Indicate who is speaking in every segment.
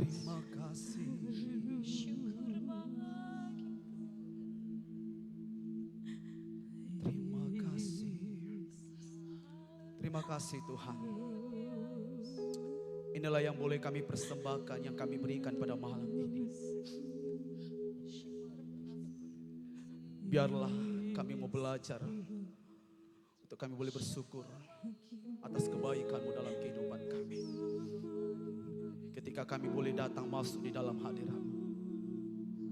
Speaker 1: Terima kasih. Terima kasih. Terima kasih Tuhan. Inilah yang boleh kami persembahkan, yang kami berikan pada malam ini. Biarlah kami mau belajar untuk kami boleh bersyukur atas kebaikan-Mu dalam kehidupan kami. Ketika kami boleh datang masuk di dalam hadirat-Mu,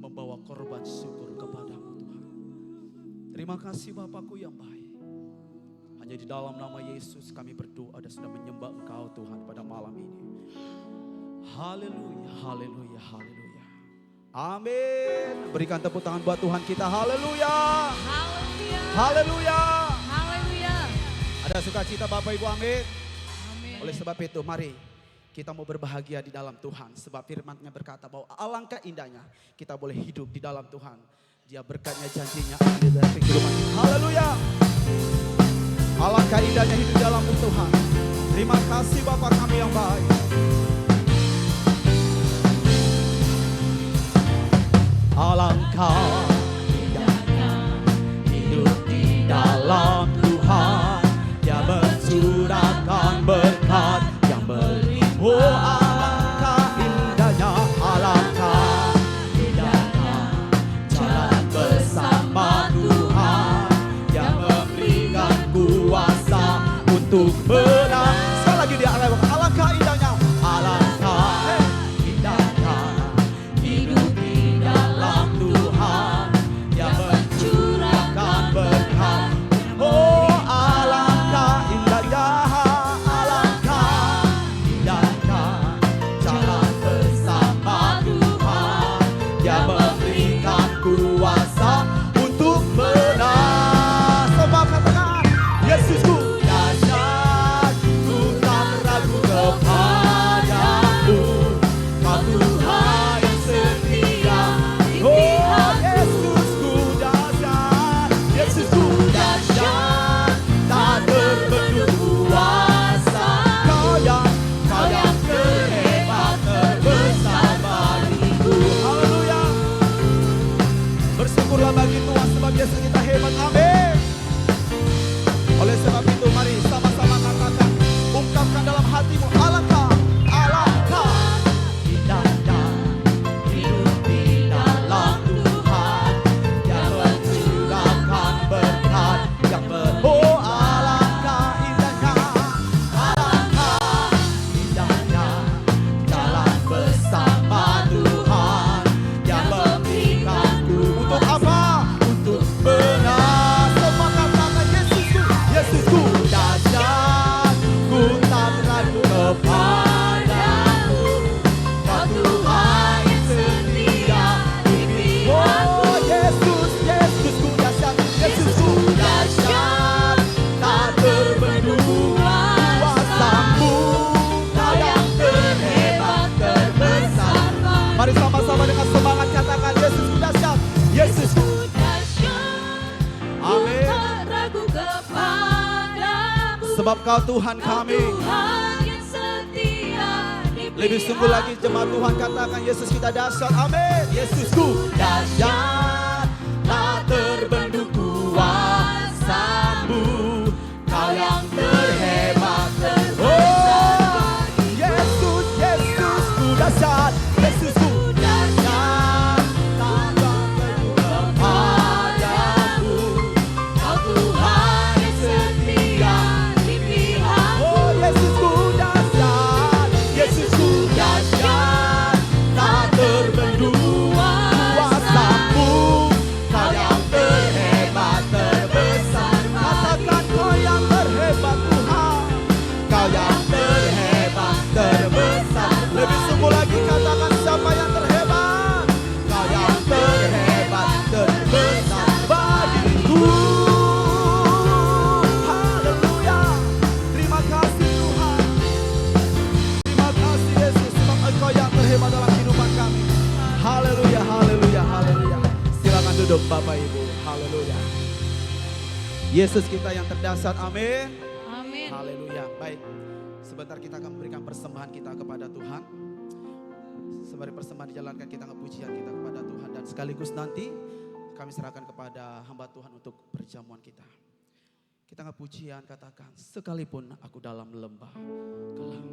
Speaker 1: membawa korban syukur kepada-Mu Tuhan. Terima kasih Bapakku yang baik. Hanya di dalam nama Yesus kami berdoa dan sudah menyembah Engkau Tuhan pada malam ini. Haleluya, haleluya, haleluya. Amin. Berikan tepuk tangan buat Tuhan kita. Haleluya.
Speaker 2: Haleluya.
Speaker 1: Haleluya.
Speaker 2: Haleluya.
Speaker 1: Ada sukacita Bapak Ibu, amin.
Speaker 2: Amin.
Speaker 1: Oleh sebab itu mari kita mau berbahagia di dalam Tuhan. Sebab firman-Nya berkata bahwa alangkah indahnya kita boleh hidup di dalam Tuhan. Dia berkatnya, janjinya ada dari kehidupan kita. Haleluya. Alangkah indahnya hidup dalam Tuhan. Terima kasih Bapa kami yang baik. Alangkah indahnya hidup di dalam Tuhan. Dia mencurahkan berkat yang melimpah. Oh, alangkah indahnya, alangkah indahnya jalan bersama Tuhan. Dia memberikan kuasa untuk menang. Sekali lagi dia alangkah indahnya, alangkah indahnya hidup di dalam Tuhan. Dia mencurahkan berkat. Oh, alangkah indahnya, alangkah indahnya jalan bersama Tuhan. Dia memberikan kuasa untuk menang. Sebab katakan, Yesusku dahsyat, ku tak ragu kepadamu. Kau Tuhan yang setia. Oh, Yesusku dahsyat, Yesusku dahsyat, tak terbendung kuasa. Kau yang terhebat, terbesar bagiku. Haleluya. Bersyukurlah bagi Tuhan sebab Yesus kita hebat. Amin. Oleh sebab itu mari sama-sama katakan, ungkapkan dalam hatimu, alangkah, alangkah indahnya hidup di dalam Tuhan. Dia mencurahkan berkat yang oh, alangkah indahnya, alangkah indahnya jalan bersama Tuhan. Dia memberikanku untuk apa? Untuk benar. Semua katakan, Yesusku, Yesusku dahsyat, ku tak ragu kepadamu. Kau Tuhan yang setia di pihakku. Oh, Yesus, Yesusku dahsyat, Yesusku dahsyat, tak terbendung kuasa-Mu. Kau yang terhebat, terbesar. Mari sama-sama dengan semangat katakan, Yesusku dahsyat, Yesusku. Amin.
Speaker 2: Ragu kepadamu.
Speaker 1: Sebab Kau Tuhan kami.
Speaker 2: Tuhan yang setia di
Speaker 1: Lebih sungguh lagi jemaat Tuhan katakan, Yesus kita dahsyat. Amin. Yesusku dahsyat, tak terbendung kuasa-Mu. Kau yang terhebat, terbesar. Oh, Yesus, Yesusku dahsyat, Yesusku dahsyat, tak terbendung kepadamu. Kau Tuhan yang setia di pihakku. Oh, Yesusku dahsyat, Yesusku dahsyat, tak terbendung kuasa-Mu. Kau yang terhebat, terbesar. Katakan, Kau yang terhebat Tuhan. Kau yang terhebat, terbesar. Lebih sungguh lagi katakan, siapa yang terhebat? Kau yang terhebat, terbesar bagiku. Haleluya. Terima kasih Tuhan. Terima kasih Yesus, sebab Engkau yang terhebat dalam kehidupan kami. Haleluya, haleluya, haleluya. Silakan duduk Bapak Ibu. Haleluya. Yesus kita yang terdahsyat. Amin.
Speaker 2: Amin.
Speaker 1: Haleluya. Baik. Sebentar kita akan memberikan persembahan kita kepada Tuhan. Sembari persembahan dijalankan, kita angkat pujian kita kepada Tuhan. Dan sekaligus nanti kami serahkan kepada hamba Tuhan untuk perjamuan kita. Kita angkat pujian, katakan, sekalipun aku dalam lembah kelam.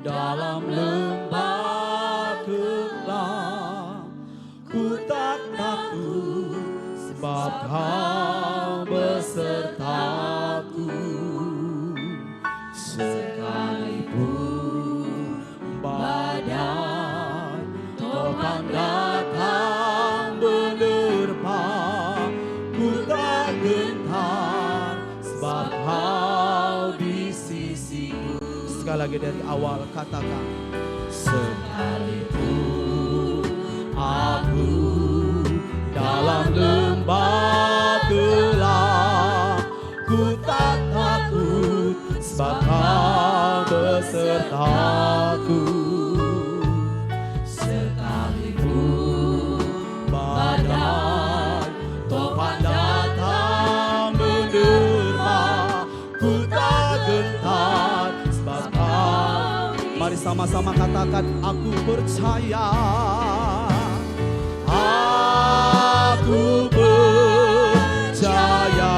Speaker 1: Dalam lembah kelam, ku tak takut, sebab Kau besertaku. Sekalipun badai topan datang menerpa, ku tak gentar, sebab Kau di sisiku. Sekali lagi dari awal, katakan, sekalipun aku dalam lembah gelap, ku tak takut, sebab Kau besertaku. Sekalipun badai topan datang menerpa, ku tak gentar. Mari sama-sama katakan, aku percaya. Aku percaya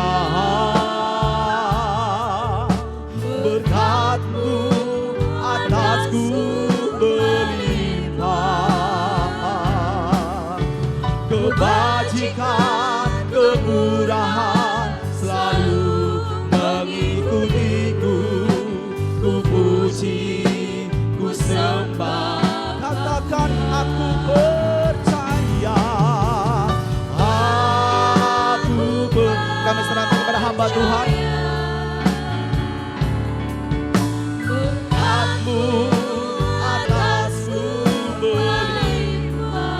Speaker 1: berkat-Mu atasku berlimpah. Kebajikan, kemurahan selalu mengikutiku. Ku puji, ku sembah, katakan aku percaya. Kami serahkan kepada hamba Tuhan. Berkat-Mu atasku berlimpah.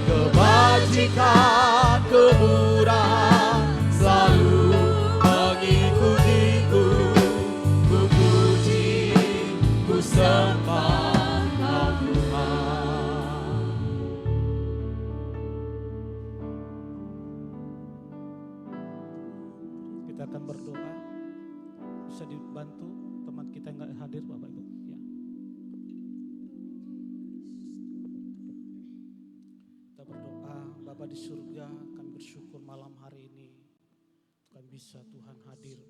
Speaker 1: Kebajikan, kemurahan selalu mengikutiku. Ku puji, ku sembah Tuhan.
Speaker 3: Kita akan berdoa. Bisa dibantu teman kita yang nggak hadir, Bapak Ibu. Ya. Kita berdoa, Bapa di surga, kami bersyukur malam hari ini kami bisa Tuhan hadir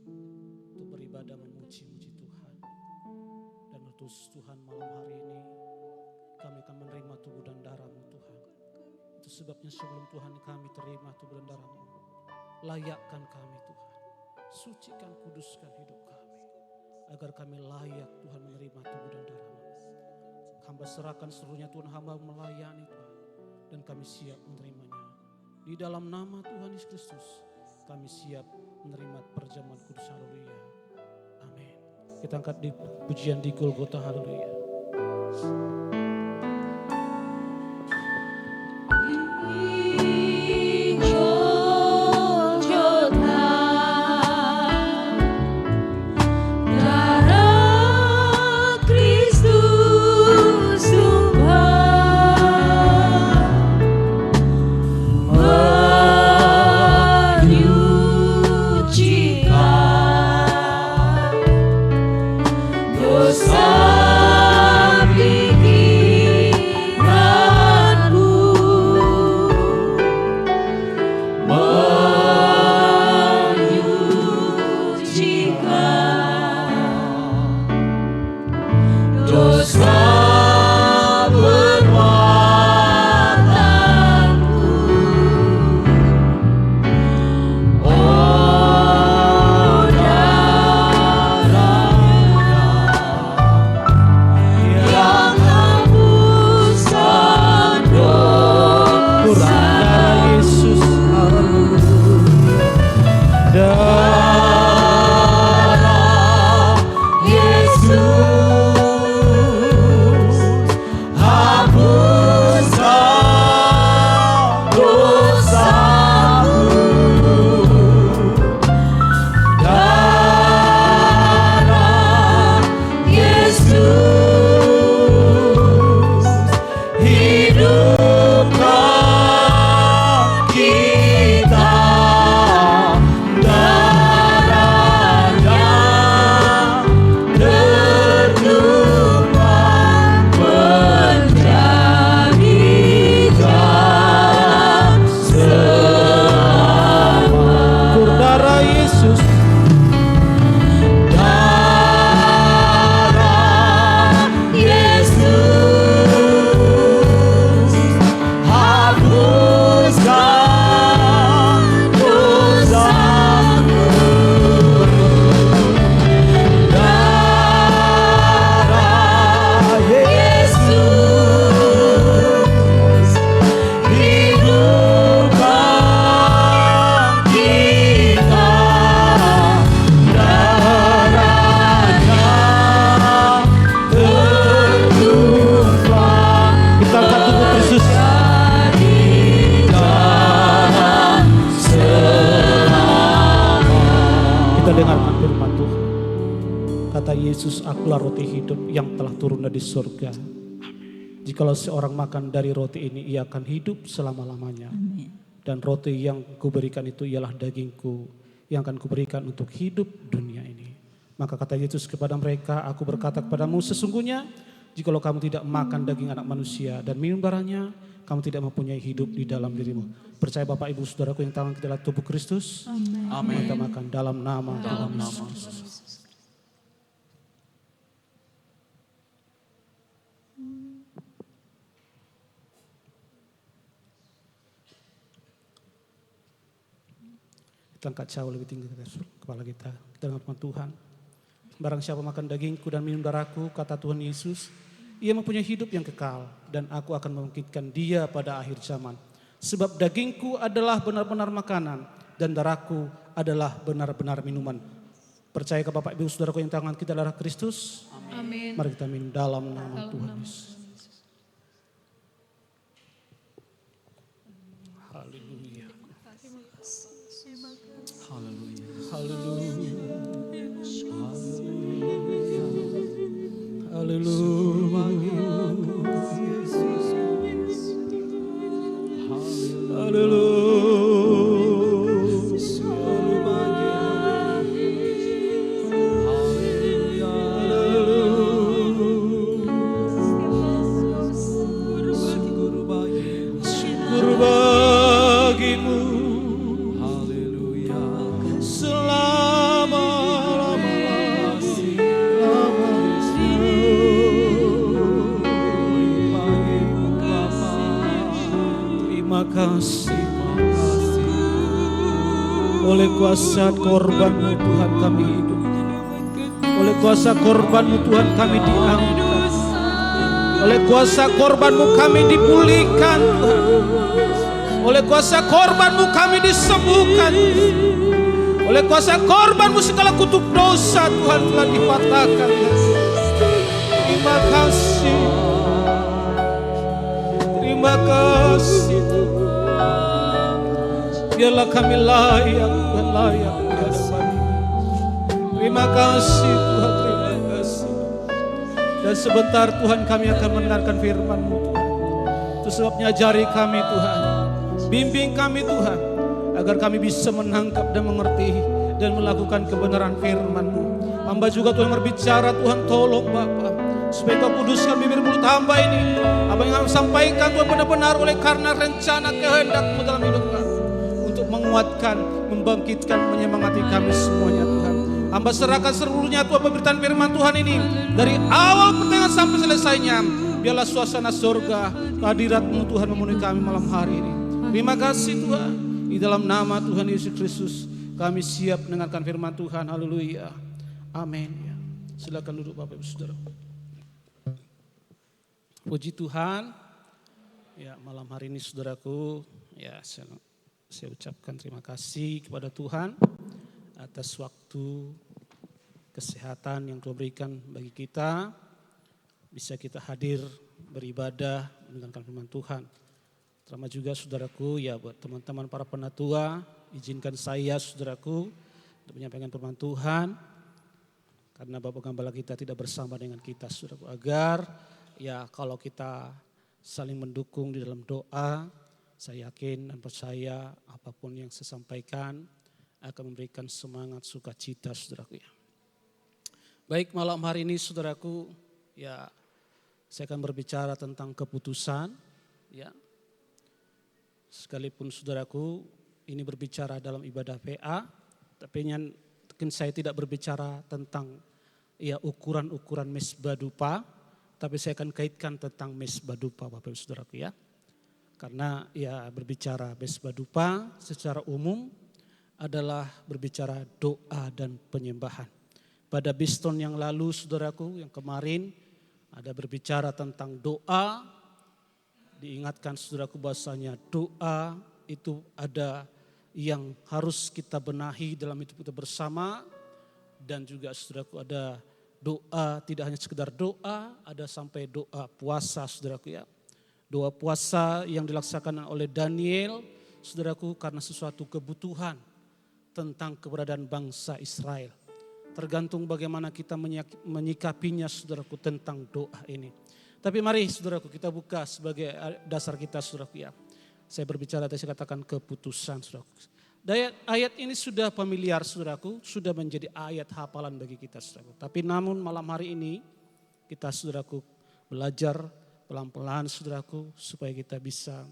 Speaker 3: untuk beribadah memuji-muji Tuhan. Dan terus Tuhan malam hari ini kami akan menerima tubuh dan darah-Mu Tuhan. Itu sebabnya sebelum Tuhan kami terima tubuh dan darah-Mu, layakkan kami Tuhan. Sucikan, kuduskan hidup kami, agar kami layak Tuhan menerima tubuh dan darah-Mu. Hamba serahkan seluruhnya Tuhan, hamba melayani Tuhan, dan kami siap menerimanya. Di dalam nama Tuhan Yesus Kristus, kami siap menerima perjamuan kudus. Haleluya. Amin. Kita angkat di pujian di Golgota. Haleluya.
Speaker 2: Dosa
Speaker 3: Yesus, akulah roti hidup yang telah turun dari surga. Jikalau seorang makan dari roti ini, ia akan hidup selama-lamanya. Dan roti yang kuberikan itu ialah dagingku yang akan kuberikan untuk hidup dunia ini. Maka kata Yesus kepada mereka, aku berkata kepadamu, sesungguhnya jikalau kamu tidak makan daging anak manusia dan minum darahnya, kamu tidak mempunyai hidup di dalam dirimu. Percaya Bapak Ibu Saudaraku yang tangan kita adalah tubuh Kristus.
Speaker 2: Amin.
Speaker 3: Kita makan dalam nama
Speaker 2: Dalam
Speaker 3: Tuhan
Speaker 2: nama
Speaker 3: Yesus. Kita angkat jauh lebih tinggi kepala kita. Kita dengar firman Tuhan. Barang siapa makan dagingku dan minum darahku, kata Tuhan Yesus, ia mempunyai hidup yang kekal dan aku akan membangkitkan dia pada akhir zaman. Sebab dagingku adalah benar-benar makanan dan darahku adalah benar-benar minuman. Percaya ke Bapak Ibu Saudaraku yang tangan kita adalah Kristus.
Speaker 2: Amin.
Speaker 3: Mari kita minum dalam nama Tuhan Yesus. Haleluya.
Speaker 1: Haleluya.
Speaker 3: Haleluya. Haleluya. Syukur bagimu terima kasih. Oleh kuasa korbanmu Tuhan kami hidup. Oleh kuasa korbanmu Tuhan kami diangkat. Oleh kuasa korbanmu kami dipulihkan Tuhan. Oleh kuasa korbanmu kami disembuhkan. Oleh kuasa korbanmu segala kutuk dosa Tuhan telah dipatahkan. Terima kasih. Terima kasih Tuhan. Biarlah kami layak Tuhan, layak di hadapan-Mu. Terima kasih Tuhan, terima kasih. Dan sebentar Tuhan kami akan mendengarkan firman-Mu Tuhan. Itu sebabnya ajari kami Tuhan. Bimbing kami Tuhan. Agar kami bisa menangkap dan mengerti dan melakukan kebenaran firman-Mu. Hamba juga Tuhan berbicara, Tuhan tolong Bapa, supaya Kau kuduskan bibir mulut hamba ini. Apa yang kami sampaikan Tuhan benar-benar oleh karena rencana kehendak-Mu dalam hidup kami. Untuk menguatkan, membangkitkan, menyemangati kami semuanya Tuhan. Hamba serahkan seluruhnya Tuhan pemberitaan firman Tuhan ini. Dari awal pertengahan sampai selesainya. Biarlah suasana surga, kehadirat-Mu Tuhan memenuhi kami malam hari ini. Terima kasih Tuhan. Di dalam nama Tuhan Yesus Kristus kami siap mendengarkan firman Tuhan. Haleluya. Amin. Ya. Silakan duduk Bapak Ibu Saudara. Puji Tuhan. Ya, malam hari ini saudaraku, ya saya ucapkan terima kasih kepada Tuhan atas waktu kesehatan yang Tuhan berikan bagi kita. Bisa kita hadir beribadah mendengarkan firman Tuhan. Terima juga saudaraku, ya buat teman-teman para penatua, izinkan saya saudaraku untuk menyampaikan firman Tuhan. Karena Bapak Gembala kita tidak bersama dengan kita saudaraku, agar ya kalau kita saling mendukung di dalam doa, saya yakin dan percaya apapun yang saya sampaikan akan memberikan semangat sukacita saudaraku ya. Baik, malam hari ini saudaraku, ya saya akan berbicara tentang keputusan ya. Sekalipun saudaraku ini berbicara dalam ibadah PA, tapi mungkin saya tidak berbicara tentang ya ukuran-ukuran mesbah dupa, tapi saya akan kaitkan tentang mesbah dupa Bapak Ibu Saudaraku ya. Karena ya berbicara mesbah dupa secara umum adalah berbicara doa dan penyembahan. Pada Biston yang lalu saudaraku, yang kemarin ada berbicara tentang doa. Diingatkan saudaraku bahasanya doa itu ada yang harus kita benahi dalam hidup kita bersama. Dan juga saudaraku ada doa, tidak hanya sekedar doa, ada sampai doa puasa saudaraku ya. Doa puasa yang dilaksanakan oleh Daniel saudaraku karena sesuatu kebutuhan tentang keberadaan bangsa Israel. Tergantung bagaimana kita menyikapinya saudaraku tentang doa ini. Tapi mari saudaraku kita buka sebagai dasar kita saudaraku ya. Saya berbicara tadi saya katakan keputusan saudaraku. Ayat ini sudah familiar saudaraku, sudah menjadi ayat hafalan bagi kita saudaraku. Tapi namun malam hari ini kita saudaraku belajar pelan-pelan saudaraku supaya kita bisa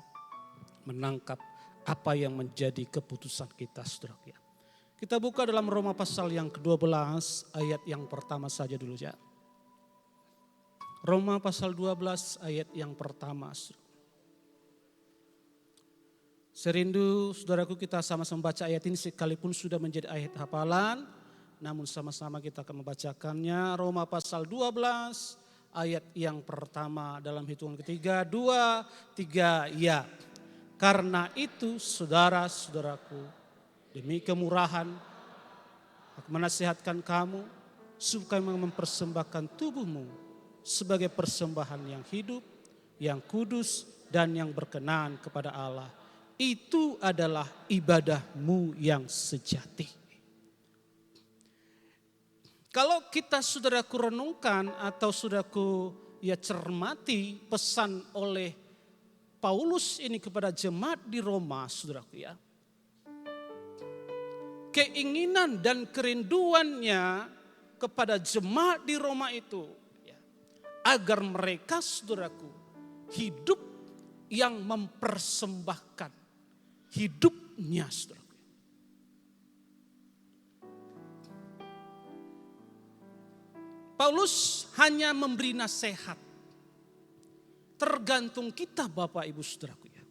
Speaker 3: menangkap apa yang menjadi keputusan kita saudaraku ya. Kita buka dalam Roma pasal yang ke-12 ayat yang pertama saja dulu ya. Roma pasal 12 ayat yang pertama. Serindu saudaraku kita sama-sama membaca ayat ini sekalipun sudah menjadi ayat hafalan. Namun sama-sama kita akan membacakannya. Roma pasal 12 ayat yang pertama dalam hitungan ketiga. 2, 3 ya. Karena itu saudara-saudaraku, demi kemurahan, aku menasihatkan kamu supaya mempersembahkan tubuhmu sebagai persembahan yang hidup, yang kudus, dan yang berkenan kepada Allah. Itu adalah ibadahmu yang sejati. Kalau kita saudaraku renungkan atau saudaraku ya cermati pesan oleh Paulus ini kepada jemaat di Roma saudaraku ya. Keinginan dan kerinduannya kepada jemaat di Roma itu ya, agar mereka saudaraku hidup yang mempersembahkan hidupnya saudaraku. Paulus hanya memberi nasihat. Tergantung kita Bapak Ibu saudaraku ya.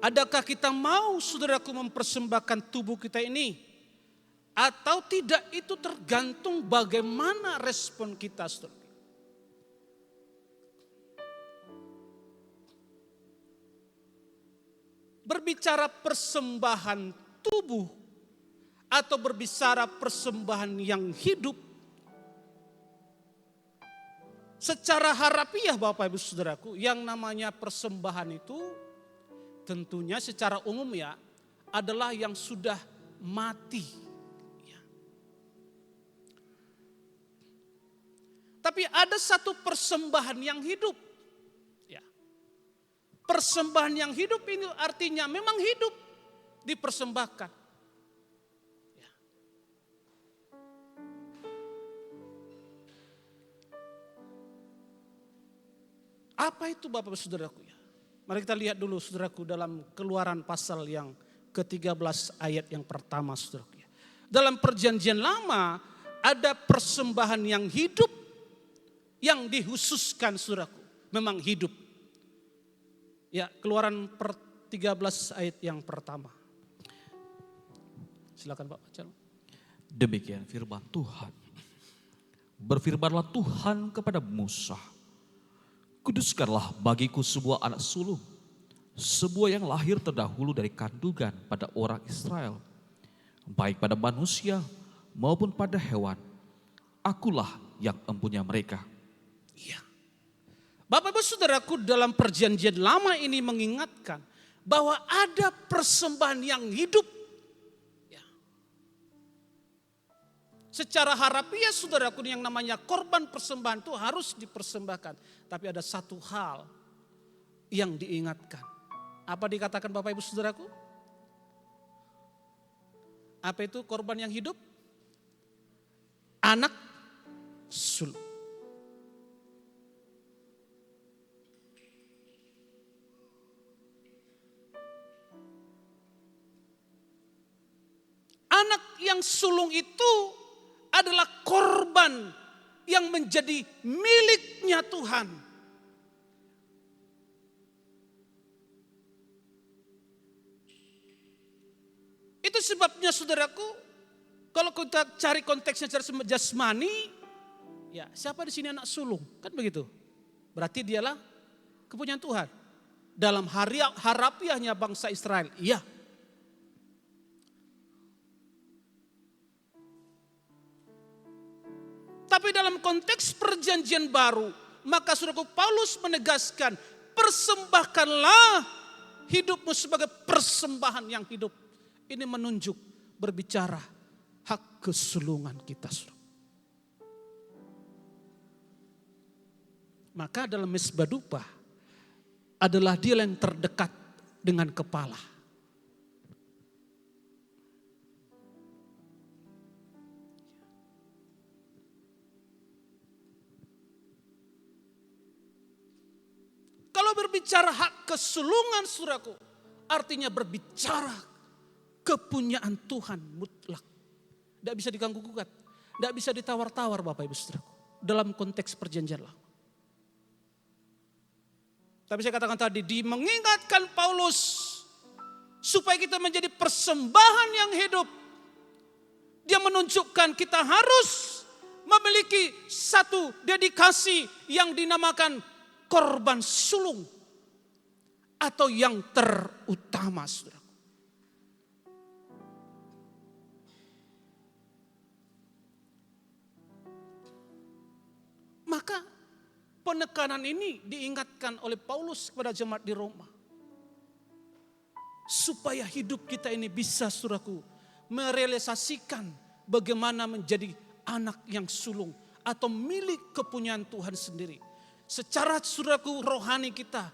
Speaker 3: Adakah kita mau saudaraku mempersembahkan tubuh kita ini? Atau tidak, itu tergantung bagaimana respon kita saudaraku. Berbicara persembahan tubuh atau berbicara persembahan yang hidup, secara harafiah Bapak Ibu saudaraku, yang namanya persembahan itu tentunya secara umum ya adalah yang sudah mati. Ya. Tapi ada satu persembahan yang hidup. Ya. Persembahan yang hidup ini artinya memang hidup dipersembahkan. Ya. Apa itu Bapak Saudaraku ya? Mari kita lihat dulu saudaraku dalam Keluaran pasal yang ke-13 ayat yang pertama saudaraku. Dalam perjanjian lama ada persembahan yang hidup yang dikhususkan saudaraku. Memang hidup. Ya, Keluaran 13 ayat yang pertama. Silakan Pak baca.
Speaker 4: Demikian firman Tuhan. Berfirmanlah Tuhan kepada Musa. Kuduskanlah bagiku sebuah anak sulung, sebuah yang lahir terdahulu dari kandungan pada orang Israel, baik pada manusia maupun pada hewan. Akulah yang empunya mereka.
Speaker 3: Iya. Bapak Ibu saudaraku dalam perjanjian lama ini mengingatkan bahwa ada persembahan yang hidup. Ya. Secara harafiah saudaraku yang namanya korban persembahan itu harus dipersembahkan. Tapi ada satu hal yang diingatkan. Apa dikatakan Bapak Ibu saudaraku? Apa itu korban yang hidup? Anak sulung. Anak yang sulung itu adalah korban yang menjadi miliknya Tuhan. Itu sebabnya saudaraku, kalau kita cari konteksnya secara jasmani, ya siapa di sini anak sulung? Kan begitu. Berarti dialah kepunyaan Tuhan. Dalam harafiahnya bangsa Israel, iya. Tapi dalam konteks perjanjian baru, maka saudaraku Paulus menegaskan, persembahkanlah hidupmu sebagai persembahan yang hidup. Ini menunjuk berbicara hak kesulungan kita. Maka dalam mesbah dupa adalah dia yang terdekat dengan kepala. Kalau berbicara hak kesulungan saudaraku, artinya berbicara kepunyaan Tuhan mutlak. Tidak bisa diganggu-gugat, tidak bisa ditawar-tawar Bapak Ibu saudaraku. Dalam konteks perjanjian lama. Tapi saya katakan tadi, mengingatkan Paulus supaya kita menjadi persembahan yang hidup. Dia menunjukkan kita harus memiliki satu dedikasi yang dinamakan korban sulung atau yang terutama, saudara. Maka penekanan ini diingatkan oleh Paulus kepada jemaat di Roma. Supaya hidup kita ini bisa, saudaraku, merealisasikan bagaimana menjadi anak yang sulung atau milik kepunyaan Tuhan sendiri. Secara, saudaraku, rohani kita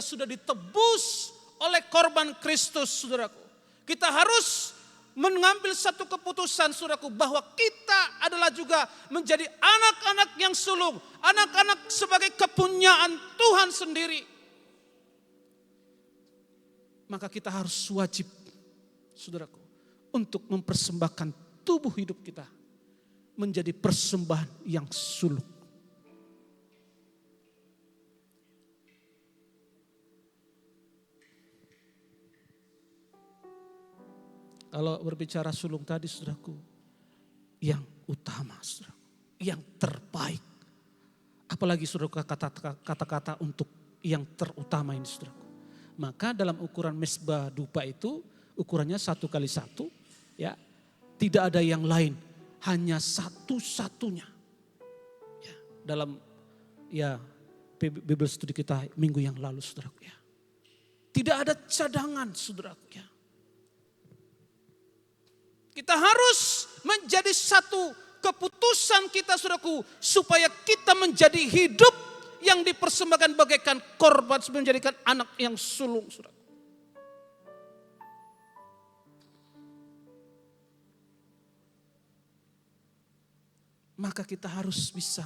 Speaker 3: sudah ditebus oleh korban Kristus, saudaraku. Kita harus mengambil satu keputusan, saudaraku, bahwa kita adalah juga menjadi anak-anak yang sulung, anak-anak sebagai kepunyaan Tuhan sendiri. Maka kita harus wajib, saudaraku, untuk mempersembahkan tubuh hidup kita menjadi persembahan yang sulung. Kalau berbicara sulung tadi, saudaraku, yang utama, saudaraku, yang terbaik. Apalagi saudaraku kata-kata untuk yang terutama ini, saudaraku. Maka dalam ukuran mesbah dupa itu ukurannya 1x1, ya, tidak ada yang lain, hanya satu-satunya. Ya, dalam Bible studi kita minggu yang lalu, saudaraku, ya. Tidak ada cadangan, saudaraku, ya. Kita harus menjadi satu keputusan kita, saudaraku, supaya kita menjadi hidup yang dipersembahkan bagaikan korban, menjadikan anak yang sulung, saudaraku. Maka kita harus bisa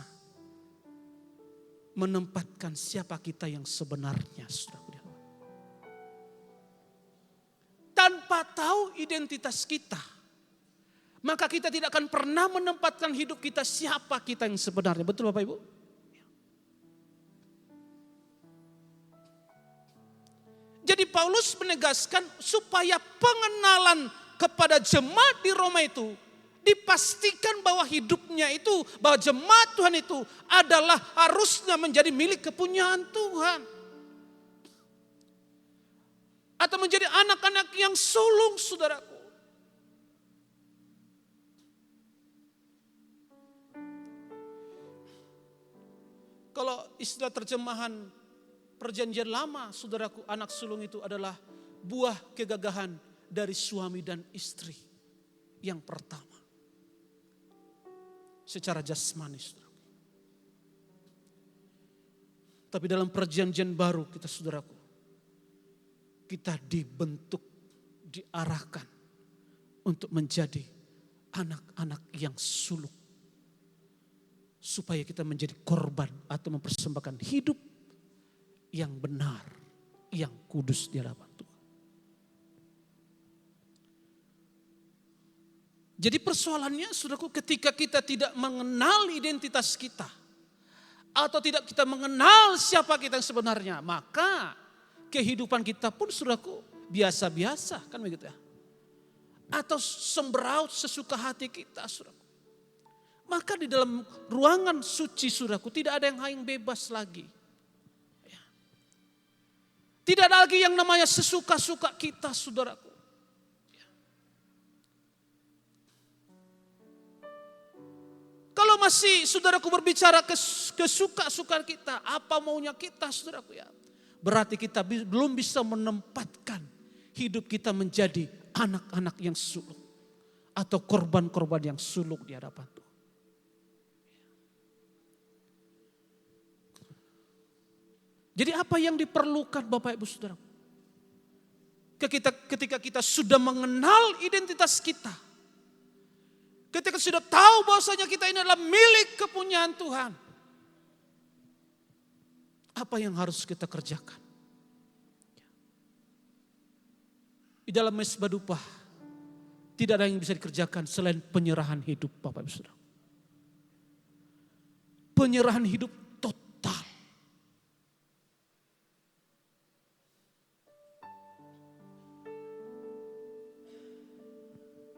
Speaker 3: menempatkan siapa kita yang sebenarnya, saudaraku. Tanpa tahu identitas kita, maka kita tidak akan pernah menempatkan hidup kita siapa kita yang sebenarnya. Betul Bapak Ibu? Jadi Paulus menegaskan supaya pengenalan kepada jemaat di Roma itu dipastikan bahwa hidupnya itu, bahwa jemaat Tuhan itu adalah harusnya menjadi milik kepunyaan Tuhan. Atau menjadi anak-anak yang sulung, saudaraku. Kalau istilah terjemahan perjanjian lama, saudaraku, anak sulung itu adalah buah kegagahan dari suami dan istri yang pertama. Secara jasmani, saudaraku. Tapi dalam perjanjian baru kita, saudaraku, kita dibentuk, diarahkan untuk menjadi anak-anak yang sulung. Supaya kita menjadi korban atau mempersembahkan hidup yang benar, yang kudus di hadapan Tuhan. Jadi persoalannya, saudaraku, ketika kita tidak mengenal identitas kita, atau tidak kita mengenal siapa kita yang sebenarnya, maka kehidupan kita pun, saudaraku, biasa-biasa, kan begitu ya. Atau semberaut sesuka hati kita, saudaraku. Maka di dalam ruangan suci, saudaraku, tidak ada yang bebas lagi. Ya. Tidak ada lagi yang namanya sesuka-suka kita, saudaraku. Ya. Kalau masih, saudaraku, berbicara kesuka-sukaan kita, apa maunya kita, saudaraku, ya, berarti kita belum bisa menempatkan hidup kita menjadi anak-anak yang sulung. atau korban-korban yang suluk di hadapan Tuhan. Jadi apa yang diperlukan Bapak Ibu Saudara? Ketika kita sudah mengenal identitas kita. Ketika sudah tahu bahwasanya kita ini adalah milik kepunyaan Tuhan. Apa yang harus kita kerjakan? Di dalam Mezbah Dupa tidak ada yang bisa dikerjakan selain penyerahan hidup Bapak Ibu Saudara. Penyerahan hidup total.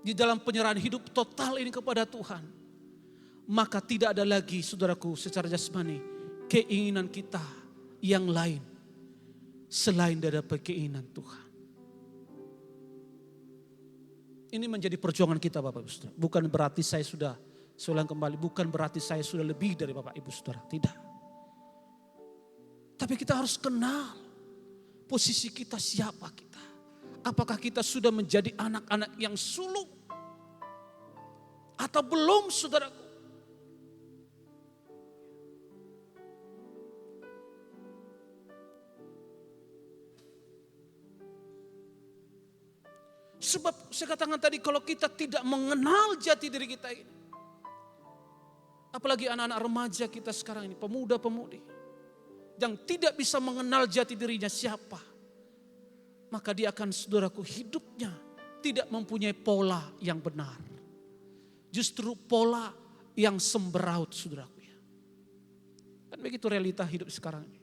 Speaker 3: Di dalam penyerahan hidup total ini kepada Tuhan, maka tidak ada lagi saudaraku secara jasmani keinginan kita yang lain selain dari keinginan Tuhan. Ini menjadi perjuangan kita Bapak Ibu Saudara. Bukan berarti saya ulang kembali, bukan berarti saya sudah lebih dari Bapak Ibu Saudara, tidak. Tapi kita harus kenal posisi kita, siapa kita. Apakah kita sudah menjadi anak-anak yang sulung? Atau belum saudaraku? Sebab saya katakan tadi kalau kita tidak mengenal jati diri kita ini. Apalagi anak-anak remaja kita sekarang ini, pemuda-pemudi. Yang tidak bisa mengenal jati dirinya siapa. Maka dia akan saudaraku hidupnya tidak mempunyai pola yang benar. Justru pola yang semberaut saudaraku ya. Kan begitu realita hidup sekarang ini.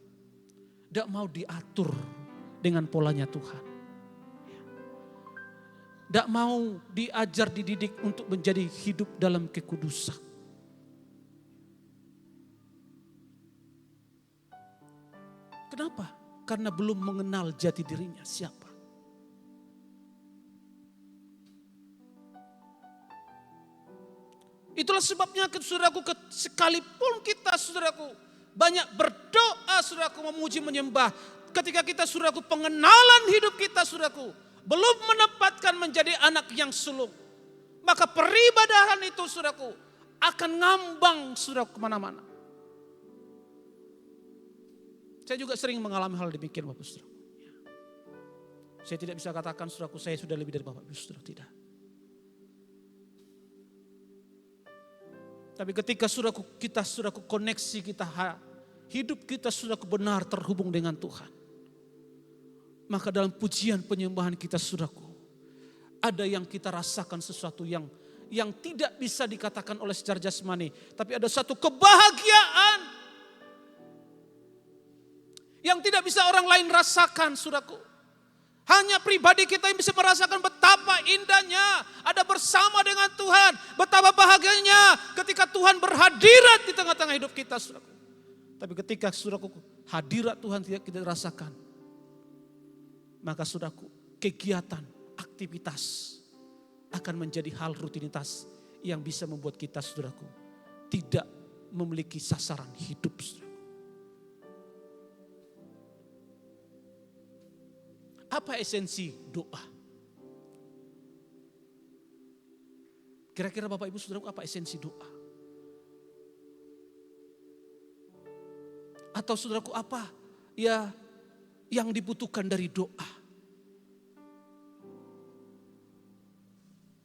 Speaker 3: Tidak mau diatur dengan polanya Tuhan. Tidak mau diajar, dididik untuk menjadi hidup dalam kekudusan. Kenapa? Karena belum mengenal jati dirinya siapa. Itulah sebabnya saudaraku, sekalipun kita saudaraku banyak berdoa saudaraku, memuji menyembah. Ketika kita saudaraku pengenalan hidup kita saudaraku belum menempatkan menjadi anak yang sulung. Maka peribadahan itu saudaraku akan ngambang saudaraku kemana-mana. Saya juga sering mengalami hal demikian Bapak Saudara. Saya tidak bisa katakan saudaraku saya sudah lebih dari Bapak Saudara, tidak. Tapi ketika saudaraku koneksi kita, hidup kita saudaraku benar terhubung dengan Tuhan. Maka dalam pujian penyembahan kita saudaraku, ada yang kita rasakan sesuatu yang tidak bisa dikatakan oleh secara jasmani. Tapi ada satu kebahagiaan yang tidak bisa orang lain rasakan saudaraku. Hanya pribadi kita yang bisa merasakan betapa indahnya ada bersama dengan Tuhan. Betapa bahagianya ketika Tuhan berhadirat di tengah-tengah hidup kita saudaraku. Tapi ketika saudaraku hadirat Tuhan tidak kita rasakan. Maka saudaraku kegiatan, aktivitas akan menjadi hal rutinitas yang bisa membuat kita saudaraku tidak memiliki sasaran hidup saudaraku. Apa esensi doa? Kira-kira Bapak Ibu Saudaraku apa esensi doa? Atau saudaraku apa ya yang dibutuhkan dari doa?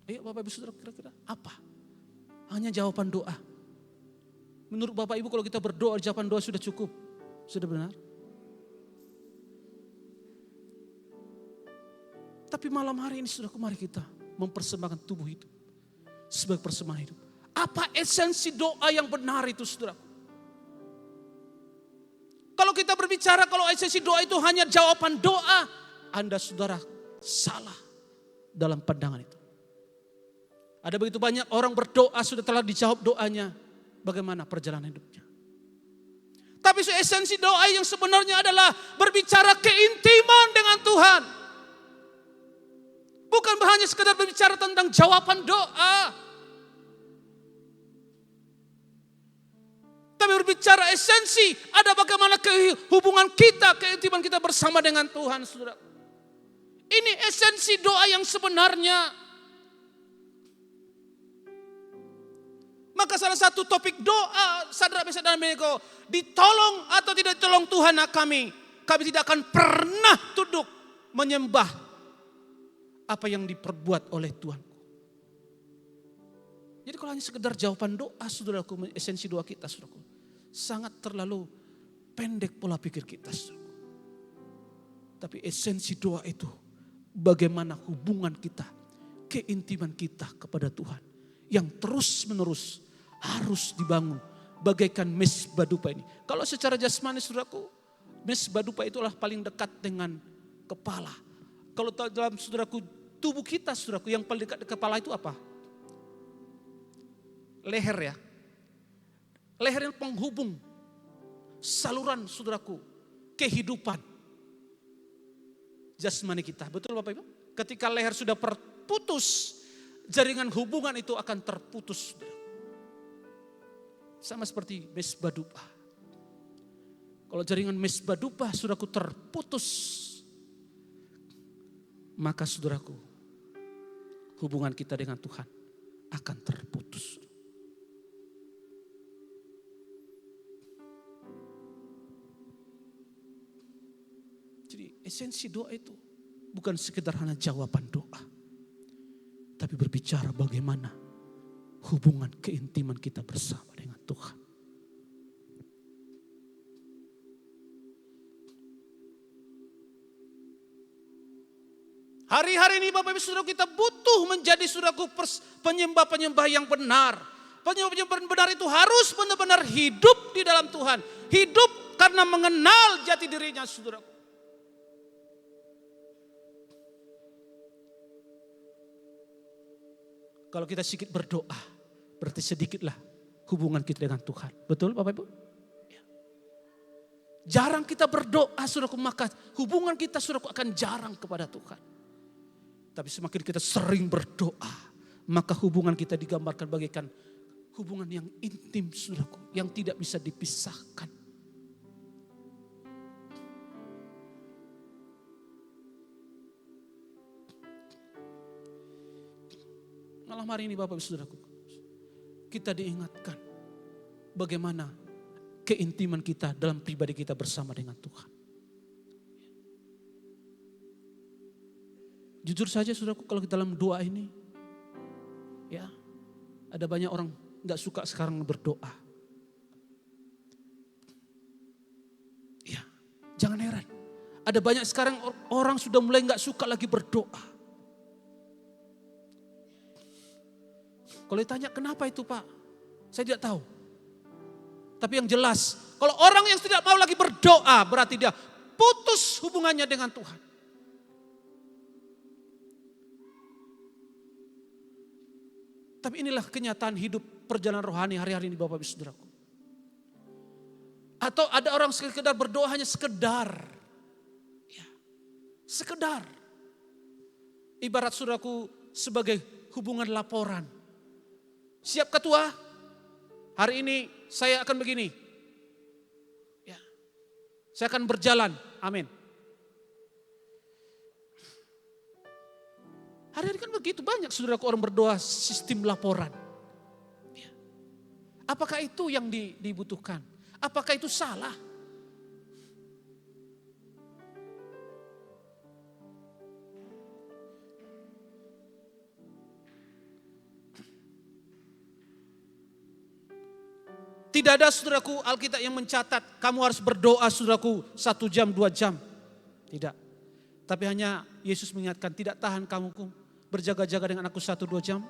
Speaker 3: Ayo Bapak Ibu Saudara kira-kira apa? Hanya jawaban doa. Menurut Bapak Ibu kalau kita berdoa jawaban doa sudah cukup? Sudah benar? Tapi malam hari ini saudaraku mari kita mempersembahkan tubuh itu sebagai persembahan hidup. Apa esensi doa yang benar itu saudaraku? Kalau kita berbicara kalau esensi doa itu hanya jawaban doa, Anda saudara salah dalam pandangan itu. Ada begitu banyak orang berdoa sudah telah dijawab doanya. Bagaimana perjalanan hidupnya? Tapi esensi doa yang sebenarnya adalah berbicara keintiman dengan Tuhan. Bukan hanya sekedar berbicara tentang jawaban doa. Tapi berbicara esensi, ada bagaimana hubungan kita, keintiman kita bersama dengan Tuhan, saudara. Ini esensi doa yang sebenarnya. Maka salah satu topik doa Sadrak, Mesak dan Abednego, ditolong atau tidak ditolong Tuhan kami tidak akan pernah tunduk menyembah apa yang diperbuat oleh Tuhan. Jadi kalau hanya sekedar jawaban doa, saudaraku, esensi doa kita, saudaraku, sangat terlalu pendek pola pikir kita, saudaraku. Tapi esensi doa itu bagaimana hubungan kita, keintiman kita kepada Tuhan yang terus menerus harus dibangun bagaikan mesbah dupa ini. Kalau secara jasmani, saudaraku, mesbah dupa itulah paling dekat dengan kepala. Kalau dalam, saudaraku, tubuh kita, saudaraku, yang paling dekat dengan kepala itu apa? Leher, ya. Leher yang penghubung saluran, saudaraku, kehidupan jasmani kita. Betul Bapak Ibu? Ketika leher sudah terputus, jaringan hubungan itu akan terputus. Sama seperti mesbah dupa. Kalau jaringan mesbah dupa, saudaraku, terputus, maka saudaraku, hubungan kita dengan Tuhan akan terputus. Jadi esensi doa itu bukan sekedar hanya jawaban doa, tapi berbicara bagaimana hubungan keintiman kita bersama dengan Tuhan. Hari-hari ini Bapak Ibu Saudara, kita butuh menjadi saudaraku penyembah-penyembah yang benar. Penyembah-penyembah yang benar itu harus benar-benar hidup di dalam Tuhan. Hidup karena mengenal jati dirinya, saudaraku. Kalau kita sedikit berdoa, berarti sedikitlah hubungan kita dengan Tuhan. Betul Bapak Ibu? Ya. Jarang kita berdoa, saudaraku, maka hubungan kita, saudaraku, akan jarang kepada Tuhan. Tapi semakin kita sering berdoa, maka hubungan kita digambarkan bagaikan hubungan yang intim, saudaraku, yang tidak bisa dipisahkan. Malam hari ini Bapak Ibu Saudaraku, kita diingatkan bagaimana keintiman kita dalam pribadi kita bersama dengan Tuhan. Jujur saja saudaraku, kalau kita dalam doa ini, ya, ada banyak orang gak suka sekarang berdoa. Ya, jangan heran. Ada banyak sekarang orang sudah mulai gak suka lagi berdoa. Kalau ditanya kenapa itu Pak, saya tidak tahu. Tapi yang jelas, kalau orang yang tidak mau lagi berdoa, berarti dia putus hubungannya dengan Tuhan. Tapi inilah kenyataan hidup perjalanan rohani hari-hari ini Bapak Ibu Saudaraku. Atau ada orang sekedar berdoa hanya sekedar. Ya, sekedar. Ibarat saudaraku sebagai hubungan laporan. Siap ketua, hari ini saya akan begini. Ya, saya akan berjalan, amin. Hari-hari kan begitu banyak saudaraku orang berdoa sistem laporan. Ya. Apakah itu yang dibutuhkan? Apakah itu salah? Tidak ada saudaraku Alkitab yang mencatat kamu harus berdoa saudaraku 1 jam 2 jam. Tidak. Tapi hanya Yesus mengingatkan, tidak tahan kamu berjaga-jaga dengan aku 1-2 jam.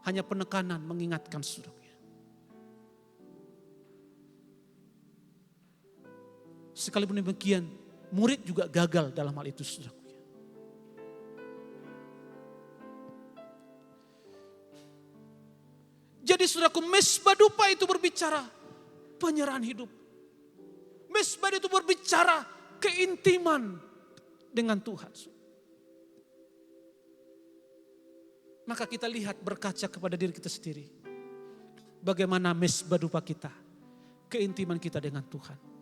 Speaker 3: Hanya penekanan mengingatkan saudaraku. Sekalipun demikian, murid juga gagal dalam hal itu saudaraku. Jadi saudaraku, mesbah dupa itu berbicara penyerahan hidup. Mesbah itu berbicara keintiman dengan Tuhan. Maka kita lihat berkaca kepada diri kita sendiri. Bagaimana mesbah dupa kita, keintiman kita dengan Tuhan.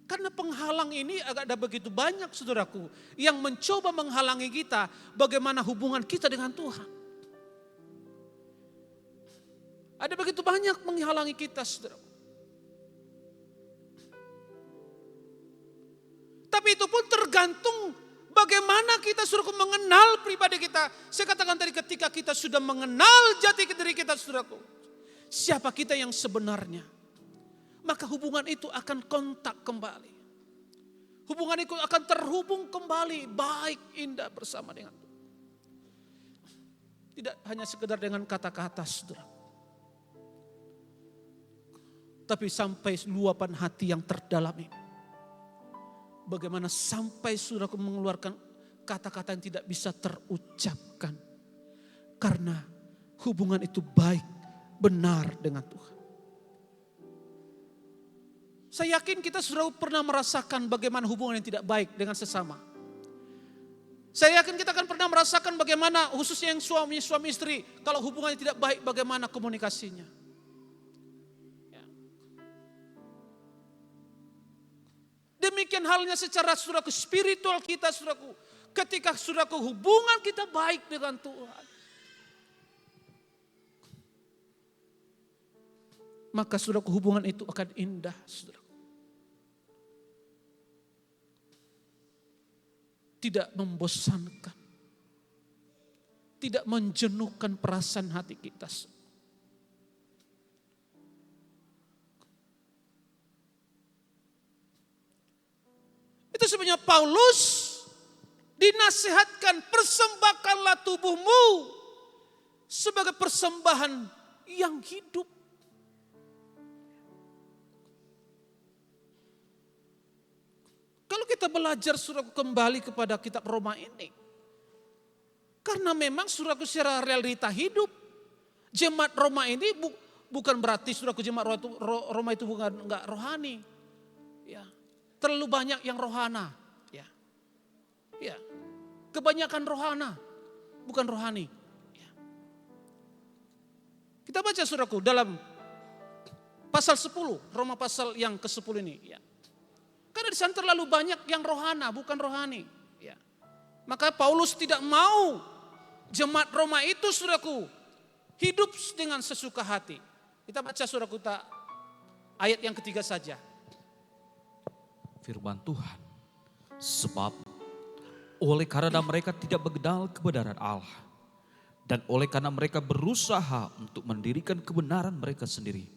Speaker 3: Karena penghalang ini ada begitu banyak saudaraku yang mencoba menghalangi kita bagaimana hubungan kita dengan Tuhan. Ada begitu banyak menghalangi kita, saudara. Tapi itu pun tergantung bagaimana kita suruh mengenal pribadi kita. Saya katakan tadi, ketika kita sudah mengenal jati diri kita, saudaraku, siapa kita yang sebenarnya, maka hubungan itu akan kontak kembali. Hubungan itu akan terhubung kembali, baik, indah bersama dengan Tuhan. Tidak hanya sekedar dengan kata-kata, saudara. Tapi sampai luapan hati yang terdalam ini. Bagaimana sampai saudaraku mengeluarkan kata-kata yang tidak bisa terucapkan. Karena hubungan itu baik, benar dengan Tuhan. Saya yakin kita sudah pernah merasakan bagaimana hubungan yang tidak baik dengan sesama. Saya yakin kita akan pernah merasakan bagaimana khususnya yang suami istri. Kalau hubungannya tidak baik, bagaimana komunikasinya. Demikian halnya secara saudaraku spiritual kita, saudaraku. Ketika saudaraku hubungan kita baik dengan Tuhan, maka saudaraku hubungan itu akan indah, saudaraku. Tidak membosankan. Tidak menjenuhkan perasaan hati kita. Itu sebenarnya Paulus dinasihatkan, persembahkanlah tubuhmu sebagai persembahan yang hidup. Kalau kita belajar saudaraku kembali kepada kitab Roma ini, karena memang saudaraku secara realita hidup, jemaat Roma ini bukan berarti saudaraku jemaat Roma itu bukan enggak rohani. Ya. Terlalu banyak yang rohana, ya, ya, kebanyakan rohana, bukan rohani. Ya. Kita baca saudaraku dalam pasal 10, Roma pasal yang ke-10 ini. Ya. Karena di sana terlalu banyak yang rohana, bukan rohani. Ya. Maka Paulus tidak mau jemaat Roma itu saudaraku hidup dengan sesuka hati. Kita baca saudaraku ayat yang ketiga saja.
Speaker 4: Firman Tuhan, sebab oleh karena mereka tidak mengenal kebenaran Allah, dan oleh karena mereka berusaha untuk mendirikan kebenaran mereka sendiri,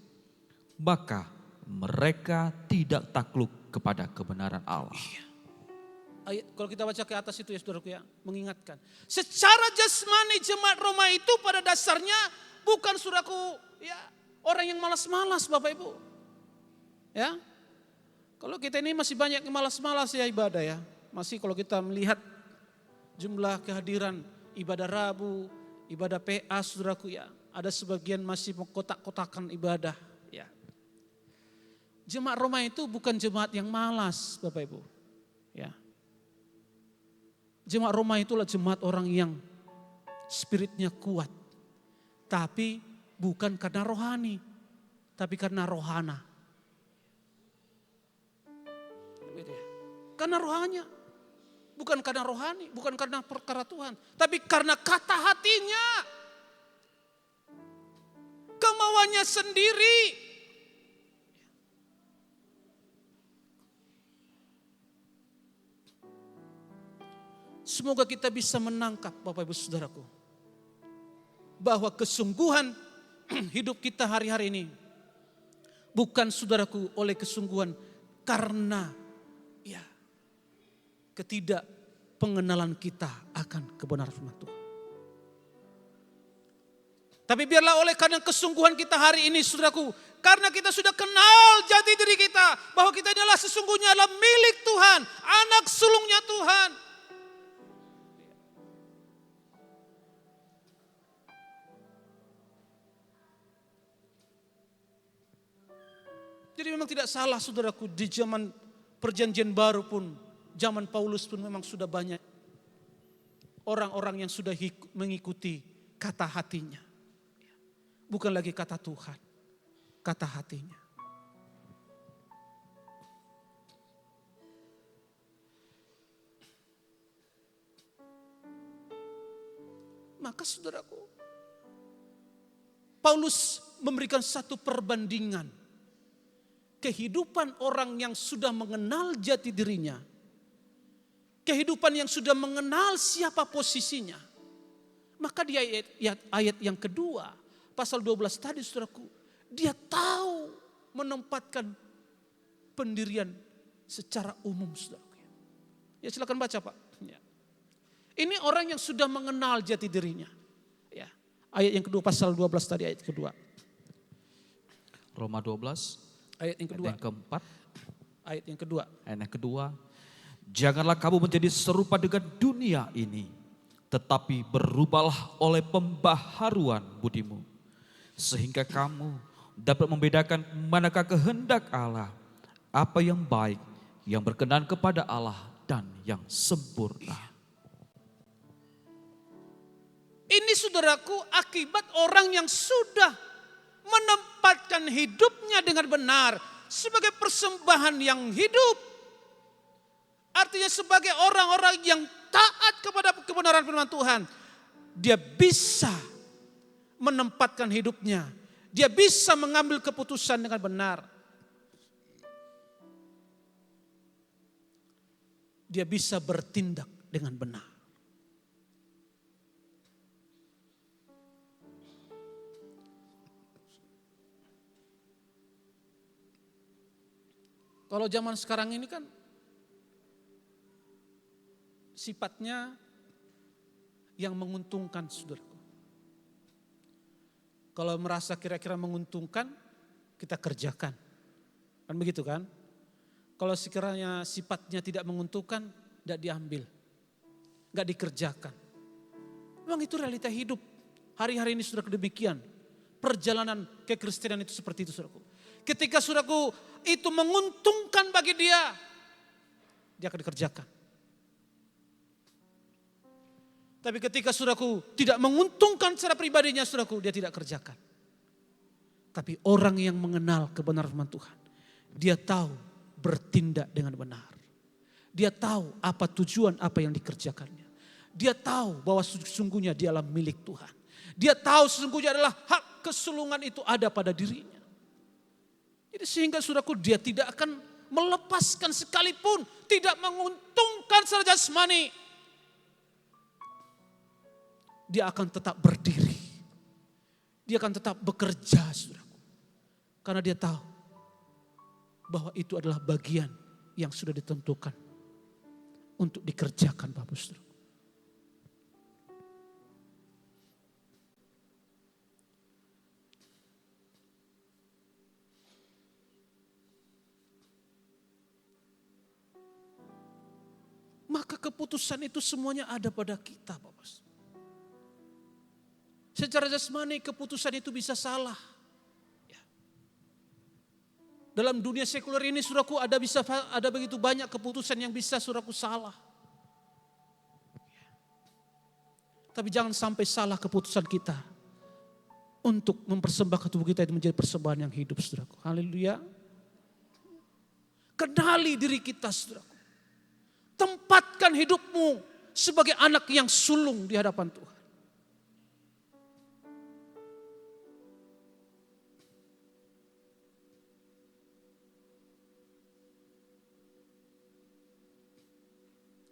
Speaker 4: maka mereka tidak takluk kepada kebenaran Allah.
Speaker 3: Ayat, kalau kita baca ke atas itu ya saudaraku ya, mengingatkan. Secara jasmani jemaat Roma itu pada dasarnya bukan saudaraku ya orang yang malas-malas Bapak Ibu. Ya. Kalau kita ini masih banyak yang malas-malas ya ibadah ya. Masih kalau kita melihat jumlah kehadiran ibadah Rabu, ibadah PA saudaraku ya. Ada sebagian masih mengkotak-kotakan ibadah ya. Jemaat Roma itu bukan jemaat yang malas Bapak Ibu. Ya. Jemaat Roma itulah jemaat orang yang spiritnya kuat. Tapi bukan karena rohani, tapi karena rohana. Karena rohanya, bukan karena rohani, bukan karena perkara Tuhan, tapi karena kata hatinya, kemauannya sendiri. Semoga kita bisa menangkap Bapak Ibu Saudaraku, bahwa kesungguhan hidup kita hari-hari ini bukan saudaraku oleh kesungguhan karena ya ketidakpengenalan kita akan kebenaran firman Tuhan. Tapi biarlah oleh karena kesungguhan kita hari ini saudaraku, karena kita sudah kenal jati diri kita bahwa kita adalah sesungguhnya adalah milik Tuhan, anak sulungnya Tuhan. Jadi memang tidak salah saudaraku, di zaman perjanjian baru pun, zaman Paulus pun memang sudah banyak orang-orang yang sudah mengikuti kata hatinya. Bukan lagi kata Tuhan, kata hatinya. Maka saudaraku, Paulus memberikan satu perbandingan. Kehidupan orang yang sudah mengenal jati dirinya. Kehidupan yang sudah mengenal siapa posisinya. Maka di ayat yang kedua, pasal 12 tadi saudaraku, dia tahu menempatkan pendirian secara umum saudaraku. Ya silakan baca Pak. Ya. Ini orang yang sudah mengenal jati dirinya. Ya. Ayat yang kedua pasal 12 tadi ayat kedua.
Speaker 4: Roma 12
Speaker 3: Ayat yang kedua.
Speaker 4: ayat yang keempat.
Speaker 3: Ayat yang kedua.
Speaker 4: Ayat yang kedua. Janganlah kamu menjadi serupa dengan dunia ini, tetapi berubahlah oleh pembaharuan budimu, sehingga kamu dapat membedakan manakah kehendak Allah, apa yang baik, yang berkenan kepada Allah dan yang sempurna.
Speaker 3: Ini saudaraku akibat orang yang sudah menempatkan hidupnya dengan benar sebagai persembahan yang hidup. Artinya sebagai orang-orang yang taat kepada kebenaran firman Tuhan. Dia bisa menempatkan hidupnya. Dia bisa mengambil keputusan dengan benar. Dia bisa bertindak dengan benar. Kalau zaman sekarang ini kan sifatnya yang menguntungkan saudaraku. Kalau merasa kira-kira menguntungkan, kita kerjakan. Kan begitu kan? Kalau sekiranya sifatnya tidak menguntungkan, tidak diambil. Enggak dikerjakan. Memang itu realita hidup. Hari-hari ini saudaraku demikian. Perjalanan kekristenan itu seperti itu saudaraku. Ketika saudaraku itu menguntungkan bagi dia akan dikerjakan. Tapi ketika saudaraku tidak menguntungkan secara pribadinya saudaraku, dia tidak kerjakan. Tapi orang yang mengenal kebenaran firman Tuhan, dia tahu bertindak dengan benar. Dia tahu apa tujuan apa yang dikerjakannya. Dia tahu bahwa sesungguhnya dia adalah milik Tuhan. Dia tahu sesungguhnya adalah hak kesulungan itu ada pada dirinya. Jadi sehingga saudaraku dia tidak akan melepaskan sekalipun, tidak menguntungkan secara jasmani. Dia akan tetap berdiri. Dia akan tetap bekerja saudaraku. Karena dia tahu bahwa itu adalah bagian yang sudah ditentukan untuk dikerjakan Bapak Saudara. Maka keputusan itu semuanya ada pada kita Bapak. Secara jasmani keputusan itu bisa salah. Ya. Dalam dunia sekuler ini saudaraku ada begitu banyak keputusan yang bisa saudaraku salah. Ya. Tapi jangan sampai salah keputusan kita untuk mempersembahkan tubuh kita itu menjadi persembahan yang hidup saudaraku. Haleluya. Kenali diri kita saudaraku. Tempatkan hidupmu sebagai anak yang sulung di hadapan Tuhan.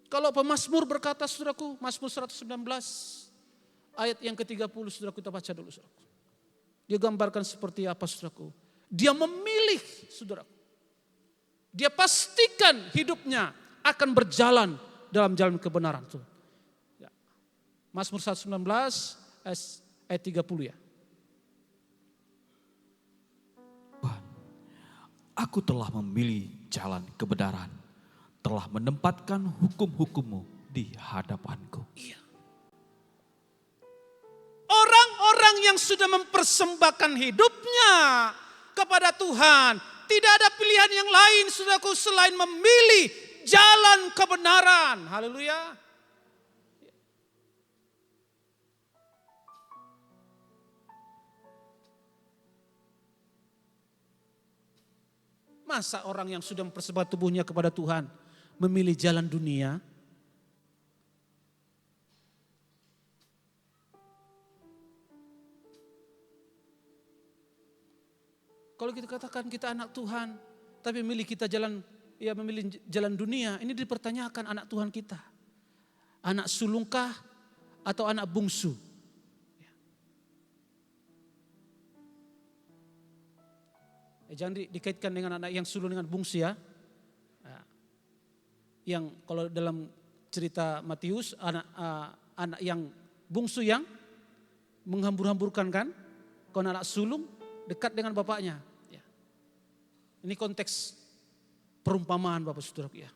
Speaker 3: Kalau pemazmur berkata saudaraku, Mazmur 119 ayat yang ke-30 saudaraku, kita baca dulu saudaraku. Dia gambarkan seperti apa saudaraku. Dia memilih saudaraku. Dia pastikan hidupnya akan berjalan dalam jalan kebenaran. Ya. Mazmur 119 ayat 30 ya.
Speaker 4: Tuhan, aku telah memilih jalan kebenaran, telah menempatkan hukum-hukum-Mu di hadapanku.
Speaker 3: Iya. Orang-orang yang sudah mempersembahkan hidupnya kepada Tuhan, tidak ada pilihan yang lain saudaraku selain memilih jalan kebenaran. Haleluya. Masa orang yang sudah mempersembahkan tubuhnya kepada Tuhan memilih jalan dunia? Kalau kita katakan kita anak Tuhan, tapi memilih memilih jalan dunia, ini dipertanyakan anak Tuhan kita. Anak sulungkah atau anak bungsu? Jangan dikaitkan dengan anak yang sulung dengan bungsu ya. Yang kalau dalam cerita Matius, anak yang bungsu yang menghambur-hamburkan kan. Kalau anak sulung dekat dengan bapaknya. Ya. Ini konteks perumpamaan Bapak Saudaraku ya.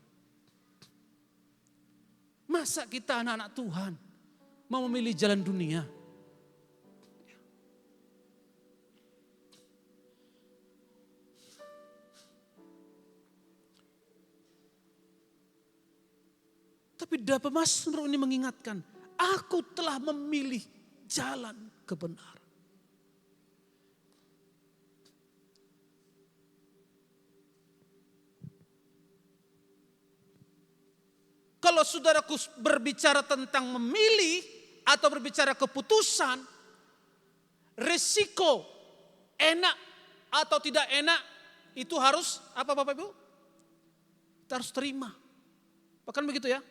Speaker 3: Masa kita anak-anak Tuhan mau memilih jalan dunia? Tapi Mazmur ini mengingatkan, aku telah memilih jalan kebenaran. Kalau saudaraku berbicara tentang memilih atau berbicara keputusan, resiko enak atau tidak enak itu harus apa Bapak Ibu? Kita harus terima. Bahkan begitu ya.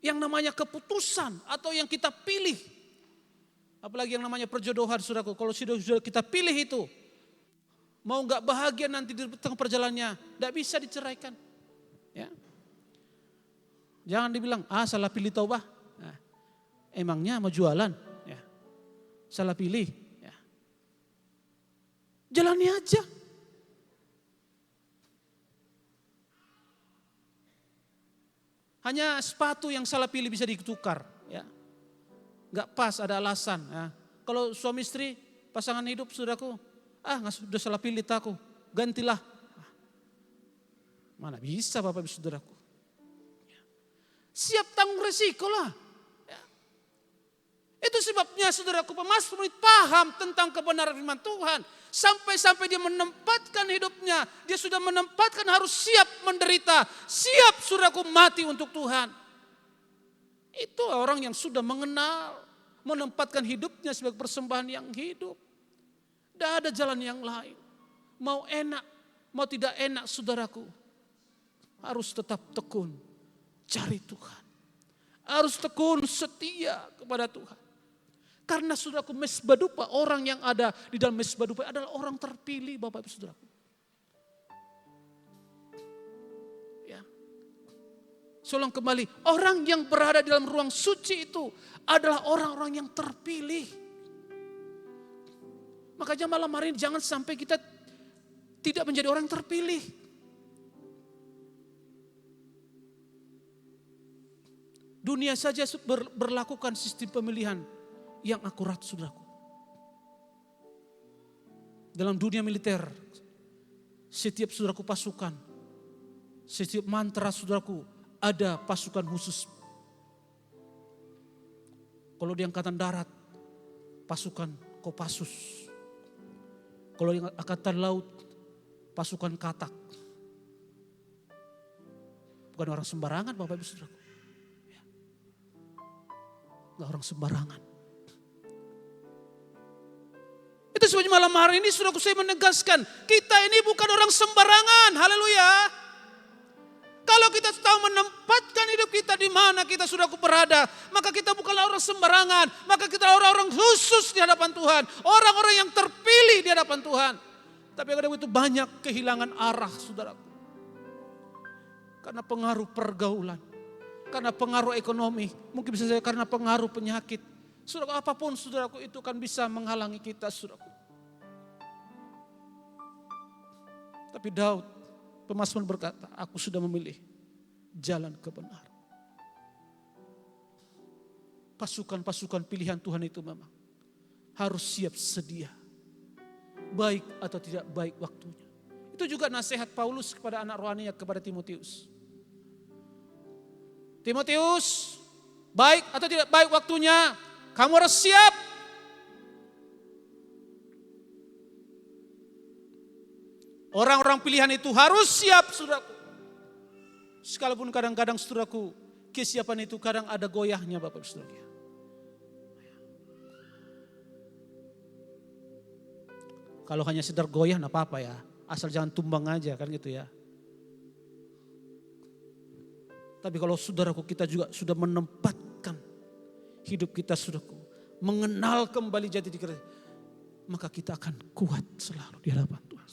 Speaker 3: Yang namanya keputusan atau yang kita pilih. Apalagi yang namanya perjodohan saudaraku. Kalau sudah kita pilih itu. Mau gak bahagia nanti di tengah perjalanannya. Tidak bisa diceraikan. Ya. Jangan dibilang, salah pilih taubah. Nah, emangnya mau jualan? Ya. Salah pilih. Ya. Jalani aja. Hanya sepatu yang salah pilih bisa ditukar. Ya. Gak pas, ada alasan. Ya. Kalau suami istri, pasangan hidup saudaraku, sudah salah pilih aku, gantilah. Mana bisa Bapak Ibu saudaraku. Siap tanggung resiko lah. Ya. Itu sebabnya saudaraku Mazmur paham tentang kebenaran firman Tuhan. Sampai-sampai dia menempatkan hidupnya. Dia sudah menempatkan harus siap menderita. Siap saudaraku mati untuk Tuhan. Itu orang yang sudah mengenal. Menempatkan hidupnya sebagai persembahan yang hidup. Tidak ada jalan yang lain. Mau enak, mau tidak enak saudaraku. Harus tetap tekun. Cari Tuhan. Harus tekun setia kepada Tuhan. Karena saudaraku Mesbah Dupa, orang yang ada di dalam Mesbah Dupa adalah orang terpilih Bapak Ibu saudaraku. Ya. Seulang kembali, orang yang berada di dalam ruang suci itu adalah orang-orang yang terpilih. Makanya malam hari ini jangan sampai kita tidak menjadi orang yang terpilih. Dunia saja berlakukan sistem pemilihan yang akurat saudaraku. Dalam dunia militer, setiap saudaraku pasukan, setiap mantra saudaraku ada pasukan khusus. Kalau di angkatan darat, pasukan Kopassus. Kalau di angkatan laut, pasukan Katak. Bukan orang sembarangan Bapak Ibu saudaraku. Gak orang sembarangan. Itu sebabnya malam hari ini saudaraku saya menegaskan. Kita ini bukan orang sembarangan. Haleluya. Kalau kita tahu menempatkan hidup kita di mana kita saudaraku berada. Maka kita bukanlah orang sembarangan. Maka kita orang-orang khusus di hadapan Tuhan. Orang-orang yang terpilih di hadapan Tuhan. Tapi kadang itu banyak kehilangan arah saudaraku. Karena pengaruh pergaulan. Karena pengaruh ekonomi, mungkin bisa saja karena pengaruh penyakit. Saudaraku apapun saudaraku itu kan bisa menghalangi kita saudaraku. Tapi Daud, pemazmur berkata, aku sudah memilih jalan kebenaran. Pasukan-pasukan pilihan Tuhan itu memang harus siap sedia. Baik atau tidak baik waktunya. Itu juga nasihat Paulus kepada anak rohaninya kepada Timotius. Timotius, baik atau tidak baik waktunya, kamu harus siap. Orang-orang pilihan itu harus siap, saudaraku. Sekalipun kadang-kadang, saudaraku, kesiapan itu kadang ada goyahnya, Bapak Saudara. Kalau hanya sekedar goyah enggak apa-apa ya. Asal jangan tumbang aja kan gitu ya. Tapi kalau saudaraku kita juga sudah menempatkan hidup kita saudaraku. Mengenal kembali jati diri, maka kita akan kuat selalu di hadapan Tuhan.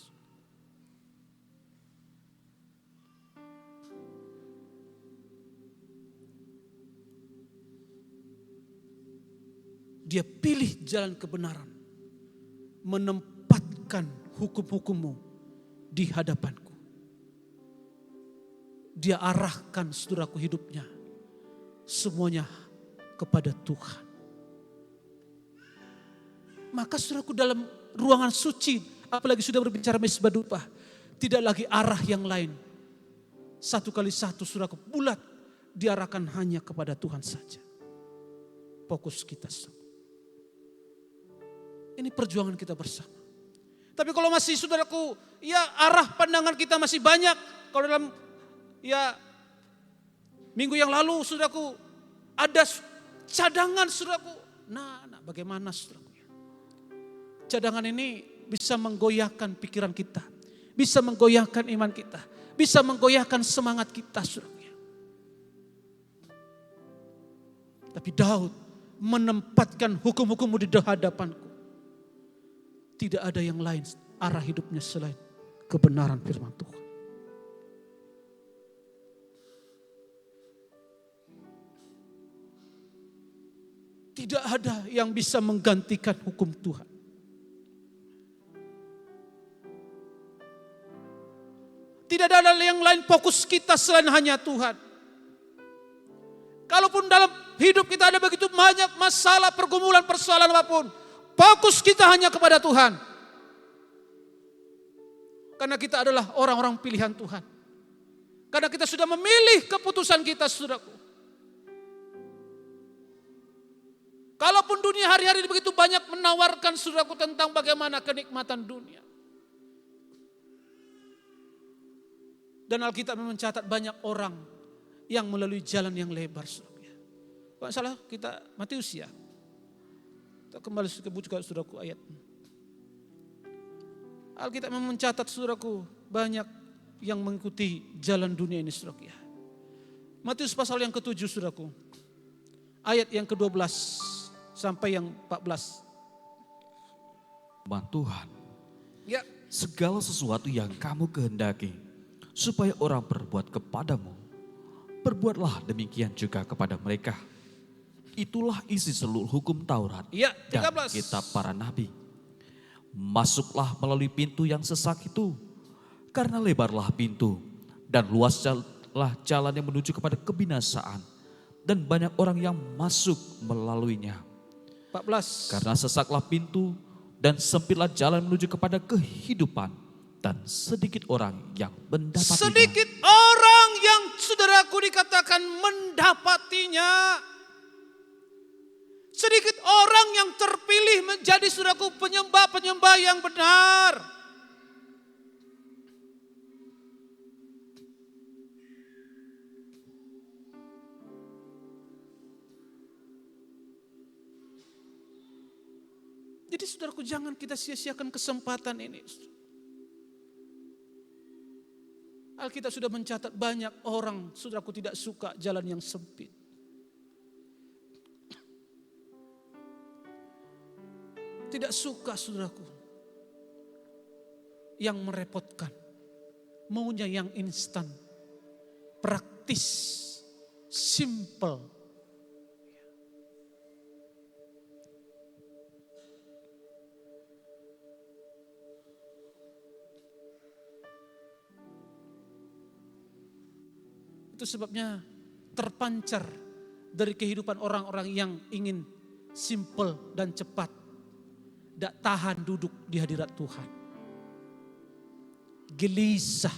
Speaker 3: Dia pilih jalan kebenaran. Menempatkan hukum-hukummu di hadapanku. Dia arahkan saudaraku hidupnya. Semuanya kepada Tuhan. Maka saudaraku dalam ruangan suci, apalagi sudah berbicara mesbah dupa, tidak lagi arah yang lain. Satu kali satu saudaraku bulat diarahkan hanya kepada Tuhan saja. Fokus kita semua. Ini perjuangan kita bersama. Tapi kalau masih saudaraku, ya arah pandangan kita masih banyak. Kalau dalam ya minggu yang lalu saudaraku ada cadangan saudaraku. Nah bagaimana saudaraku? Cadangan ini bisa menggoyahkan pikiran kita. Bisa menggoyahkan iman kita. Bisa menggoyahkan semangat kita saudaraku. Tapi Daud menempatkan hukum-hukummu di hadapanku. Tidak ada yang lain arah hidupnya selain kebenaran firman Tuhan. Tidak ada yang bisa menggantikan hukum Tuhan. Tidak ada yang lain fokus kita selain hanya Tuhan. Kalaupun dalam hidup kita ada begitu banyak masalah, pergumulan, persoalan apapun, fokus kita hanya kepada Tuhan. Karena kita adalah orang-orang pilihan Tuhan. Karena kita sudah memilih keputusan kita, saudaraku. Kalaupun dunia hari-hari ini begitu banyak menawarkan saudaraku tentang bagaimana kenikmatan dunia. Dan Alkitab mencatat banyak orang yang melalui jalan yang lebar, saudaraku. Kalau salah kita Matius ya. Kita kembali ke buku saudaraku ayat. Alkitab mencatat saudaraku banyak yang mengikuti jalan dunia ini saudaraku ya. Matius pasal yang ke-7 saudaraku. Ayat yang ke-12 sampai yang 14.
Speaker 4: Tuhan,
Speaker 3: Ya,
Speaker 4: segala sesuatu yang kamu kehendaki supaya orang berbuat kepadamu, perbuatlah demikian juga kepada mereka. Itulah isi seluruh hukum Taurat
Speaker 3: ya,
Speaker 4: dan
Speaker 3: 13.
Speaker 4: kitab para nabi. Masuklah melalui pintu yang sesak itu, karena lebarlah pintu dan luaslah jalan yang menuju kepada kebinasaan, dan banyak orang yang masuk melaluinya.
Speaker 3: 14.
Speaker 4: Karena sesaklah pintu dan sempitlah jalan menuju kepada kehidupan, dan sedikit orang yang mendapatinya.
Speaker 3: Sedikit orang yang saudaraku dikatakan mendapatinya. Sedikit orang yang terpilih menjadi saudaraku penyembah-penyembah yang benar. Jadi saudaraku jangan kita sia-siakan kesempatan ini. Alkitab sudah mencatat banyak orang saudaraku tidak suka jalan yang sempit. Tidak suka saudaraku yang merepotkan. Maunya yang instan, praktis, simple. Itu sebabnya terpancar dari kehidupan orang-orang yang ingin simple dan cepat. Tidak tahan duduk di hadirat Tuhan. Gelisah.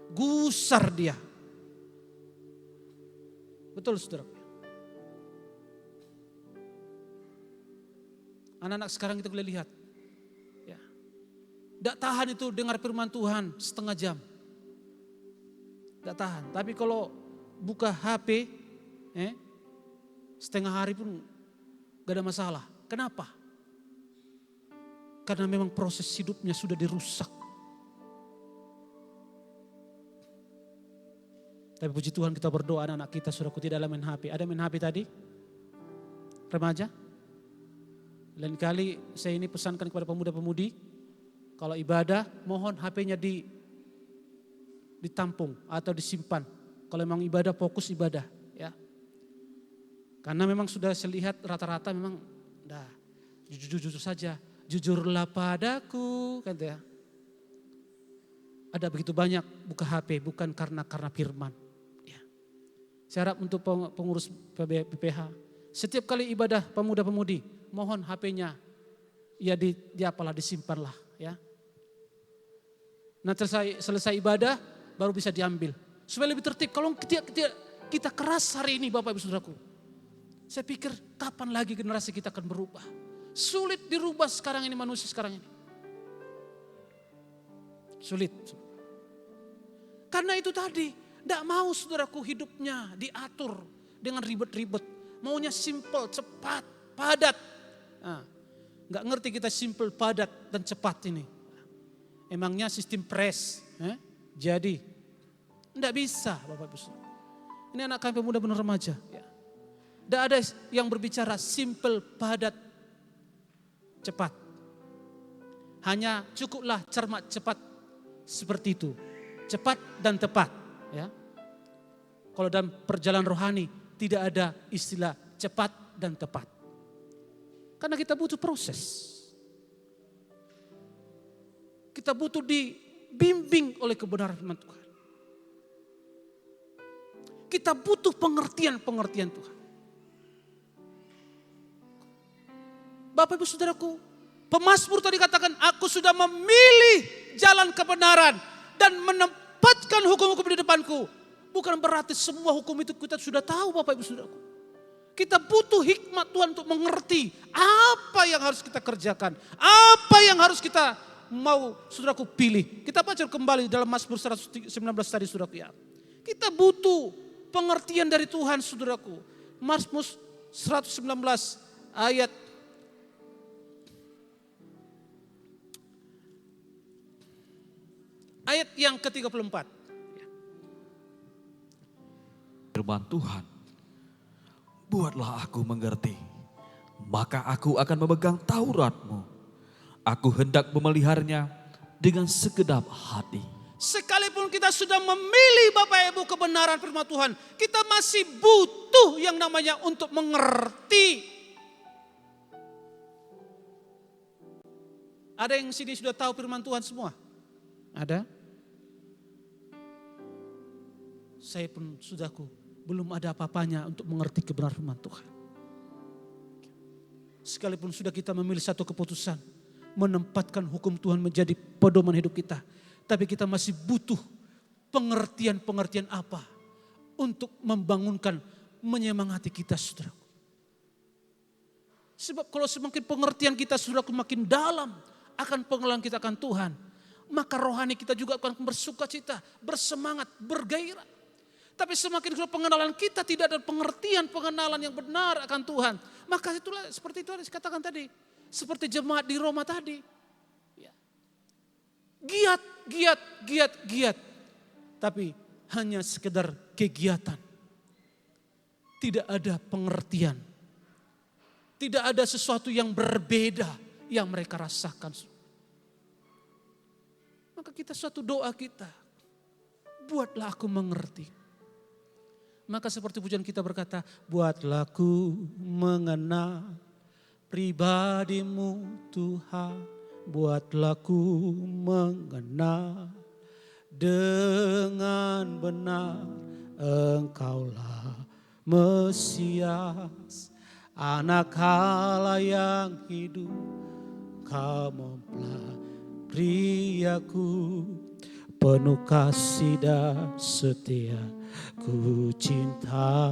Speaker 3: Gusar dia. Betul saudara. Anak-anak sekarang kita boleh lihat. Ya. Tidak tahan itu dengar firman Tuhan setengah jam. Tidak tahan. Tapi kalau buka HP, setengah hari pun gak ada masalah. Kenapa? Karena memang proses hidupnya sudah dirusak. Tapi puji Tuhan kita berdoa anak-anak kita saudaraku tidak ada main HP. Ada main HP tadi? Remaja? Lain kali saya ini pesankan kepada pemuda-pemudi. Kalau ibadah mohon HP-nya ditampung atau disimpan. Kalau memang ibadah fokus ibadah ya. Karena memang sudah saya lihat rata-rata memang jujur saja. Jujurlah padaku kan ya. Ada begitu banyak buka HP bukan karena firman. Ya. Saya harap untuk pengurus PPH setiap kali ibadah pemuda-pemudi mohon HP-nya ya disimpanlah ya. Nah selesai ibadah baru bisa diambil supaya lebih tertib. Kalau kita keras hari ini Bapak Ibu Saudaraku, saya pikir kapan lagi generasi kita akan berubah? Sulit dirubah sekarang ini manusia sekarang ini. Sulit. Karena itu tadi, tidak mau saudaraku hidupnya diatur dengan ribet-ribet. Maunya simple, cepat, padat. Nggak ngerti kita simple, padat, dan cepat ini. Emangnya sistem press. Jadi, tidak bisa Bapak Ibu. Ini anak kami pemuda benar remaja. Tidak ada yang berbicara simple, padat, cepat. Hanya cukuplah cermat cepat seperti itu. Cepat dan tepat. Ya. Kalau dalam perjalanan rohani tidak ada istilah cepat dan tepat. Karena kita butuh proses. Kita butuh dibimbing oleh kebenaran firman Tuhan. Kita butuh pengertian Tuhan. Bapak Ibu Saudaraku, pemazmur tadi katakan, aku sudah memilih jalan kebenaran dan menempatkan hukum-hukum di depanku. Bukan berarti semua hukum itu kita sudah tahu Bapak Ibu Saudaraku. Kita butuh hikmat Tuhan untuk mengerti apa yang harus kita kerjakan. Apa yang harus kita mau saudaraku pilih. Kita baca kembali dalam Mazmur 119 tadi saudaraku ya. Kita butuh pengertian dari Tuhan saudaraku. Mazmur 119 ayat yang ke-34.
Speaker 4: Firman Tuhan, buatlah aku mengerti, maka aku akan memegang Taurat-Mu. Aku hendak memeliharanya dengan segenap hati.
Speaker 3: Sekalipun kita sudah memilih Bapak Ibu kebenaran firman Tuhan, kita masih butuh yang namanya untuk mengerti. Ada yang sini sudah tahu firman Tuhan semua? Ada? Saya pun sudahku belum ada apa-apanya untuk mengerti kebenaran firman Tuhan. Sekalipun sudah kita memilih satu keputusan, menempatkan hukum Tuhan menjadi pedoman hidup kita, tapi kita masih butuh pengertian-pengertian apa untuk membangunkan, menyemangati kita saudaraku. Sebab kalau semakin pengertian kita saudaraku makin dalam akan pengenalan kita akan Tuhan, maka rohani kita juga akan bersuka cita, bersemangat, bergairah. Tapi semakin pengenalan kita tidak ada pengertian-pengenalan yang benar akan Tuhan. Maka itulah seperti itu yang dikatakan tadi. Seperti jemaat di Roma tadi. Ya. Giat. Tapi hanya sekedar kegiatan. Tidak ada pengertian. Tidak ada sesuatu yang berbeda yang mereka rasakan. Maka kita suatu doa kita. Buatlah aku mengerti. Maka seperti pujian kita berkata, buatlah aku mengenal pribadi-Mu Tuhan. Buatlah aku mengenal dengan benar Engkaulah Mesias, Anak Allah yang hidup. Kau mempelajari aku, penuh kasih dan setia. Ku cinta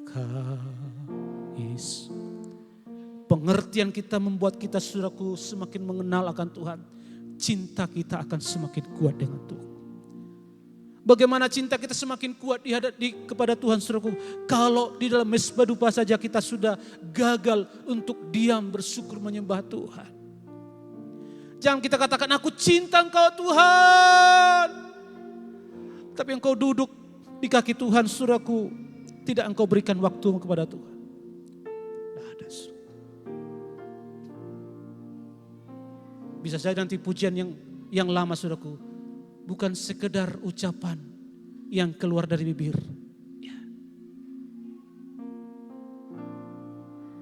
Speaker 3: Kau Yesus. Pengertian kita membuat kita saudaraku semakin mengenal akan Tuhan. Cinta kita akan semakin kuat dengan Tuhan. Bagaimana cinta kita semakin kuat kepada Tuhan saudaraku. Kalau di dalam mesbah dupa saja kita sudah gagal untuk diam bersyukur menyembah Tuhan. Jangan kita katakan aku cinta Engkau Tuhan. Tapi engkau duduk di kaki Tuhan, saudaraku. Tidak engkau berikan waktu kepada Tuhan. Tidak ada. Bisa saja nanti pujian yang lama, saudaraku, bukan sekedar ucapan yang keluar dari bibir. Ya.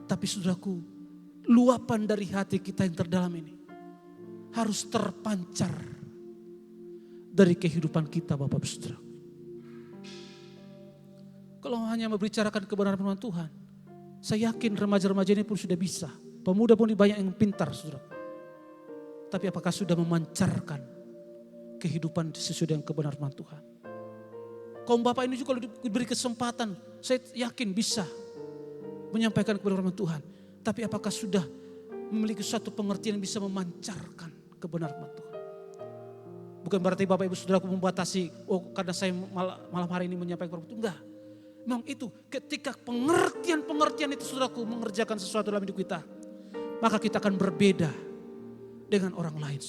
Speaker 3: Tapi saudaraku, luapan dari hati kita yang terdalam ini harus terpancar dari kehidupan kita, Bapak Ibu Saudara. Kalau hanya membicarakan kebenaran firman Tuhan, saya yakin remaja-remaja ini pun sudah bisa. Pemuda pun banyak yang pintar, Saudara. Tapi apakah sudah memancarkan kehidupan sesuai dengan kebenaran firman Tuhan? Kaum Bapak ini juga kalau diberi kesempatan, saya yakin bisa menyampaikan kebenaran firman Tuhan. Tapi apakah sudah memiliki suatu pengertian yang bisa memancarkan kebenaran firman Tuhan? Bukan berarti Bapak Ibu Saudaraku membatasi, karena saya malam hari ini menyampaikan firman Tuhan. Enggak. Memang itu ketika pengertian-pengertian itu saudaraku mengerjakan sesuatu dalam hidup kita, maka kita akan berbeda dengan orang lain.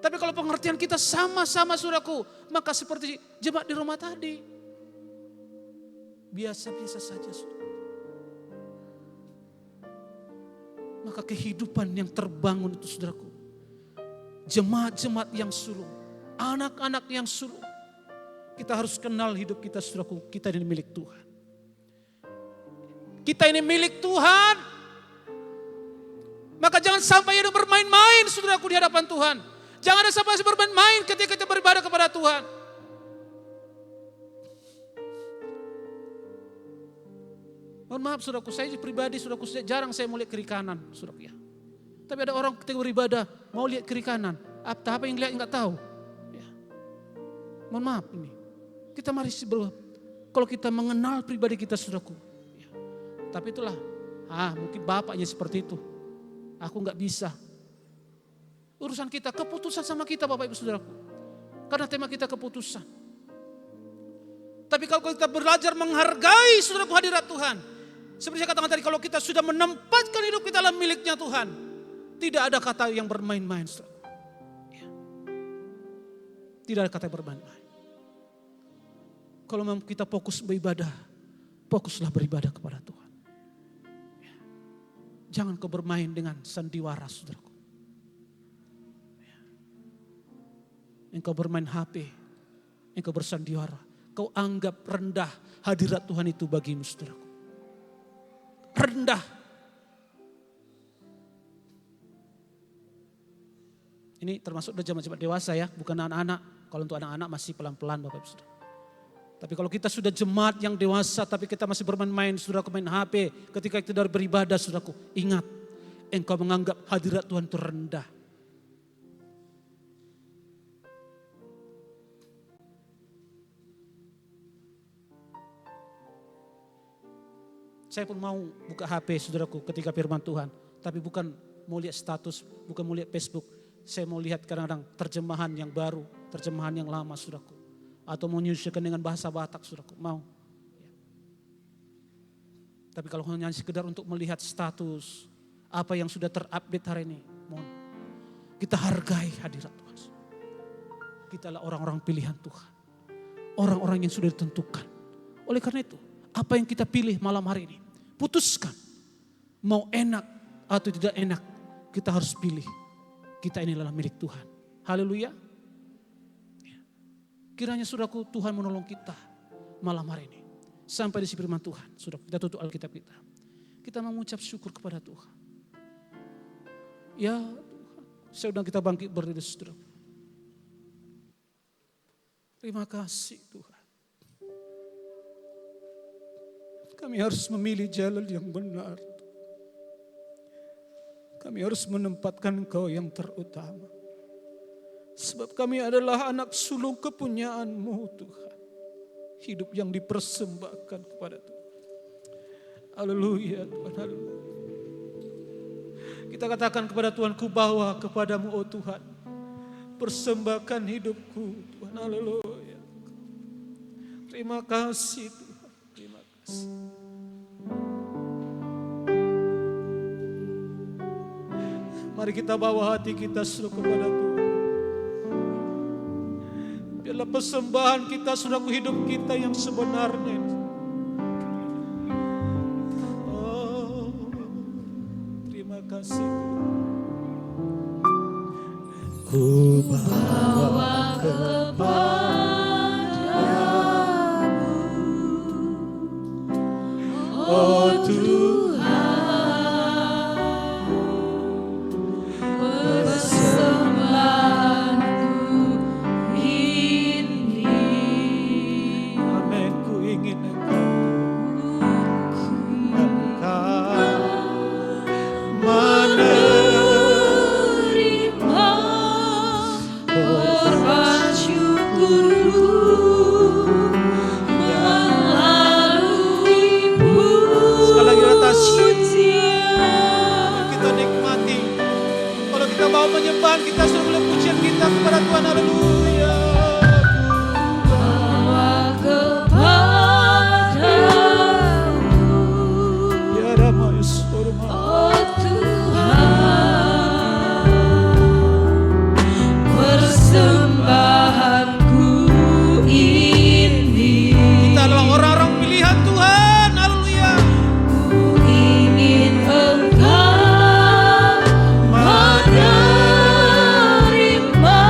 Speaker 3: Tapi kalau pengertian kita sama-sama saudaraku, maka seperti jemaat di rumah tadi, biasa-biasa saja saudara. Maka kehidupan yang terbangun itu saudaraku, jemaat-jemaat yang sulung, anak-anak yang sulung, kita harus kenal hidup kita saudaraku, kita ini milik Tuhan. Kita ini milik Tuhan. Maka jangan sampai ada bermain-main saudaraku di hadapan Tuhan. Jangan ada sampai bermain-main ketika kita beribadah kepada Tuhan. Mohon maaf saudaraku, saya pribadi saudaraku jarang saya mau lihat kiri kanan saudaraku ya. Tapi ada orang ketika beribadah mau lihat kiri kanan. Apa yang lihat enggak tahu. Ya. Mohon maaf ini. Kita mari kalau kita mengenal pribadi kita saudaraku. Ya. Tapi itulah, mungkin bapaknya seperti itu. Aku enggak bisa. Urusan kita, keputusan sama kita Bapak Ibu Saudaraku. Karena tema kita keputusan. Tapi kalau kita belajar menghargai saudaraku hadirat Tuhan. Seperti saya katakan tadi, kalau kita sudah menempatkan hidup kita dalam miliknya Tuhan. Tidak ada kata yang bermain-main saudaraku. Ya. Tidak ada kata yang bermain-main. Kalau memang kita fokus beribadah, fokuslah beribadah kepada Tuhan. Ya. Jangan kau bermain dengan sandiwara saudaraku. Engkau bermain HP, engkau bersandiwara, kau anggap rendah hadirat Tuhan itu bagimu saudaraku. Rendah. Ini termasuk udah jemaat dewasa ya, bukan anak-anak. Kalau untuk anak-anak masih pelan-pelan Bapak Ibu Saudara. Tapi kalau kita sudah jemaat yang dewasa, tapi kita masih bermain-main, saudaraku main HP, ketika kita beribadah saudaraku, ingat, engkau menganggap hadirat Tuhan itu rendah. Saya pun mau buka HP saudaraku ketika firman Tuhan. Tapi bukan mau lihat status, bukan mau lihat Facebook. Saya mau lihat kadang-kadang terjemahan yang baru, terjemahan yang lama saudaraku. Atau mau menyesuaikan dengan bahasa Batak saudaraku, mau. Ya. Tapi kalau hanya sekedar untuk melihat status, apa yang sudah terupdate hari ini, mohon. Kita hargai hadirat Tuhan. Kita adalah orang-orang pilihan Tuhan. Orang-orang yang sudah ditentukan. Oleh karena itu, apa yang kita pilih malam hari ini, putuskan. Mau enak atau tidak enak, kita harus pilih. Kita ini adalah milik Tuhan. Haleluya. Kiranya saudaraku Tuhan menolong kita malam hari ini. Sampai di firman Tuhan. Saudara, kita tutup Alkitab kita. Kita mengucap syukur kepada Tuhan. Ya Tuhan, saya undang kita bangkit berdiri saudara. Terima kasih Tuhan. Kami harus memilih jalan yang benar. Kami harus menempatkan Engkau yang terutama. Sebab kami adalah anak sulung kepunyaan-Mu Tuhan. Hidup yang dipersembahkan kepada Tuhan. Haleluya Tuhan, haleluya. Kita katakan kepada Tuhan, ku bawa kepadamu oh Tuhan. Persembahkan hidupku Tuhan, haleluya. Terima kasih Tuhan, terima kasih. Mari kita bawa hati kita seluruh kepada Tuhan. Biarlah persembahan kita seluruh hidup kita yang sebenarnya. Oh, terima kasih. Ku bawa oh Tuhan,
Speaker 2: persembahanku ini.
Speaker 3: amin. Ku ingin Engkau
Speaker 2: Menerima korban syukurku melalui
Speaker 3: sekali lagi atas
Speaker 2: pujian.
Speaker 3: kita nikmati. Kalau kita bawa penyembahan kita seluruh pujian kita kepada Tuhan. Haleluya.
Speaker 2: Bawa kepadamu,
Speaker 3: Ya Rama Yusurma.
Speaker 2: oh Tuhan, persembahanku ini.
Speaker 3: Kita adalah orang-orang pilihan Tuhan. Haleluya.
Speaker 2: Ku ingin Engkau menerima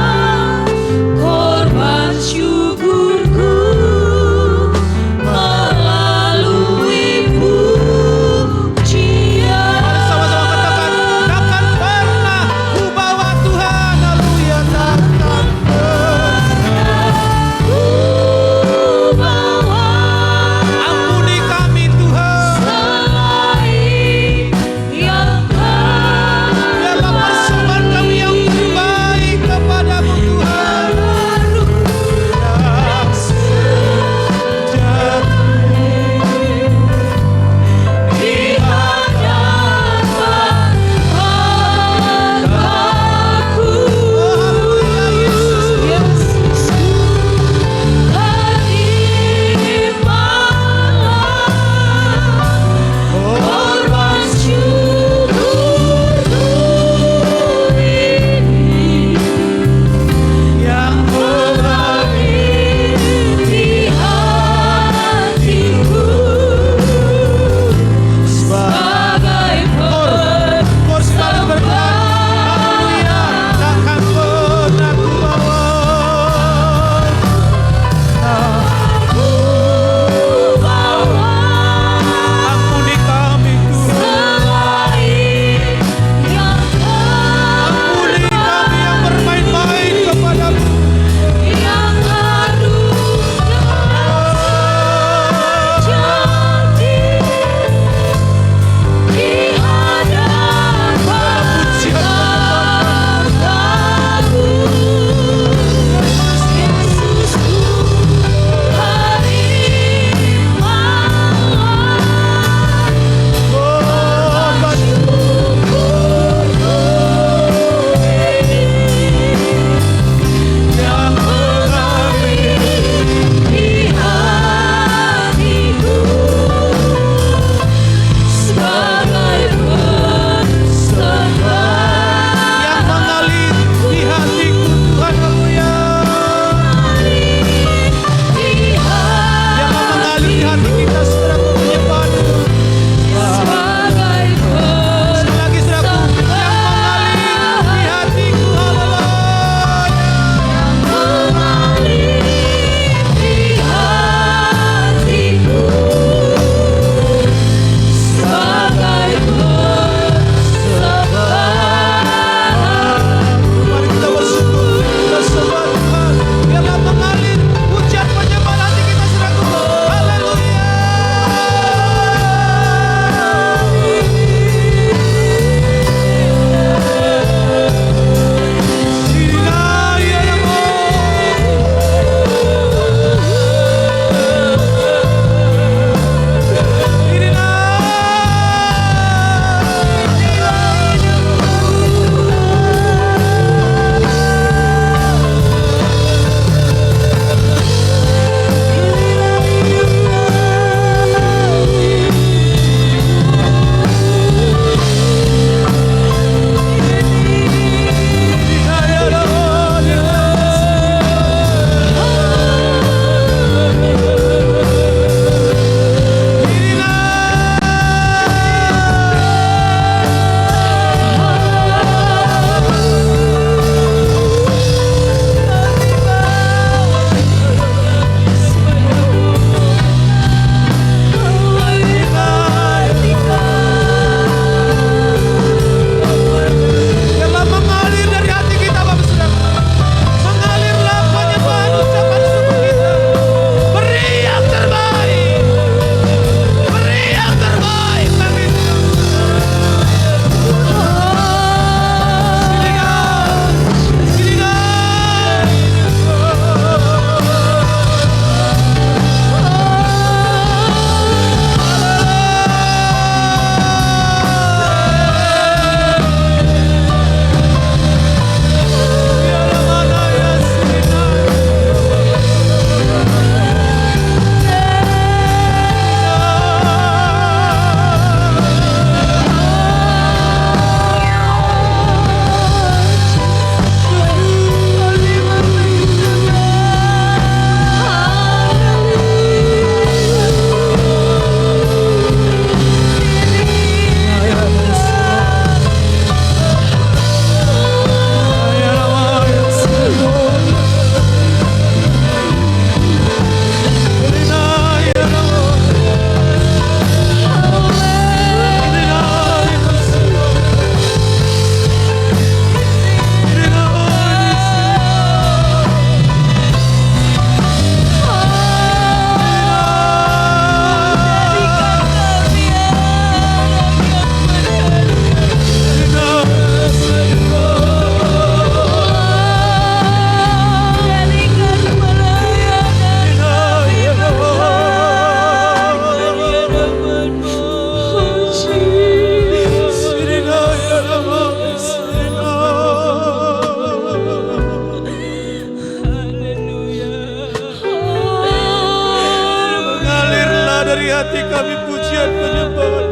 Speaker 3: hati kami pujian penyembahan.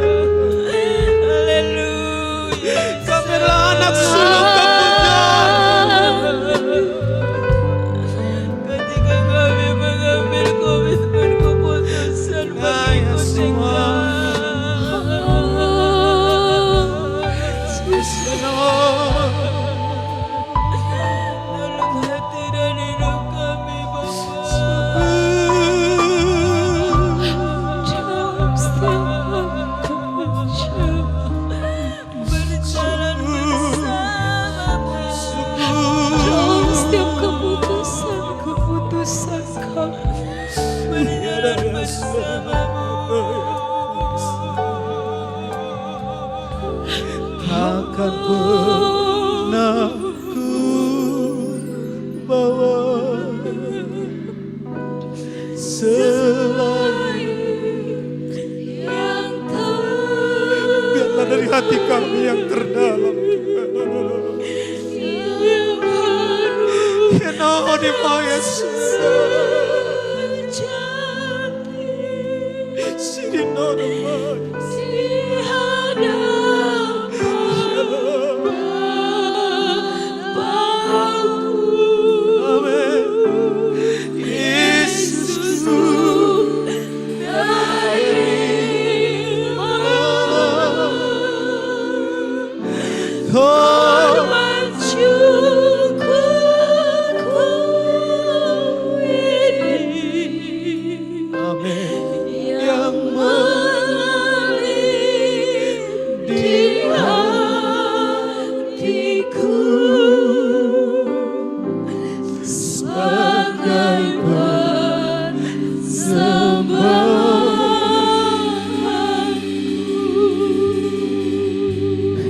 Speaker 3: Kami adalah anak sulung
Speaker 2: Ketika kami mengambil komitmen keputusan mengikuti dalam hati dan hidup kami, dalam setiap berjalan bersamamu, dalam setiap keputusan kami berjalan bersamamu.
Speaker 3: akan pernah ku bawa selain
Speaker 2: Yang
Speaker 3: biarlah dari hati kami yang terdalam Tuhan. Kena di Yesus sini normal.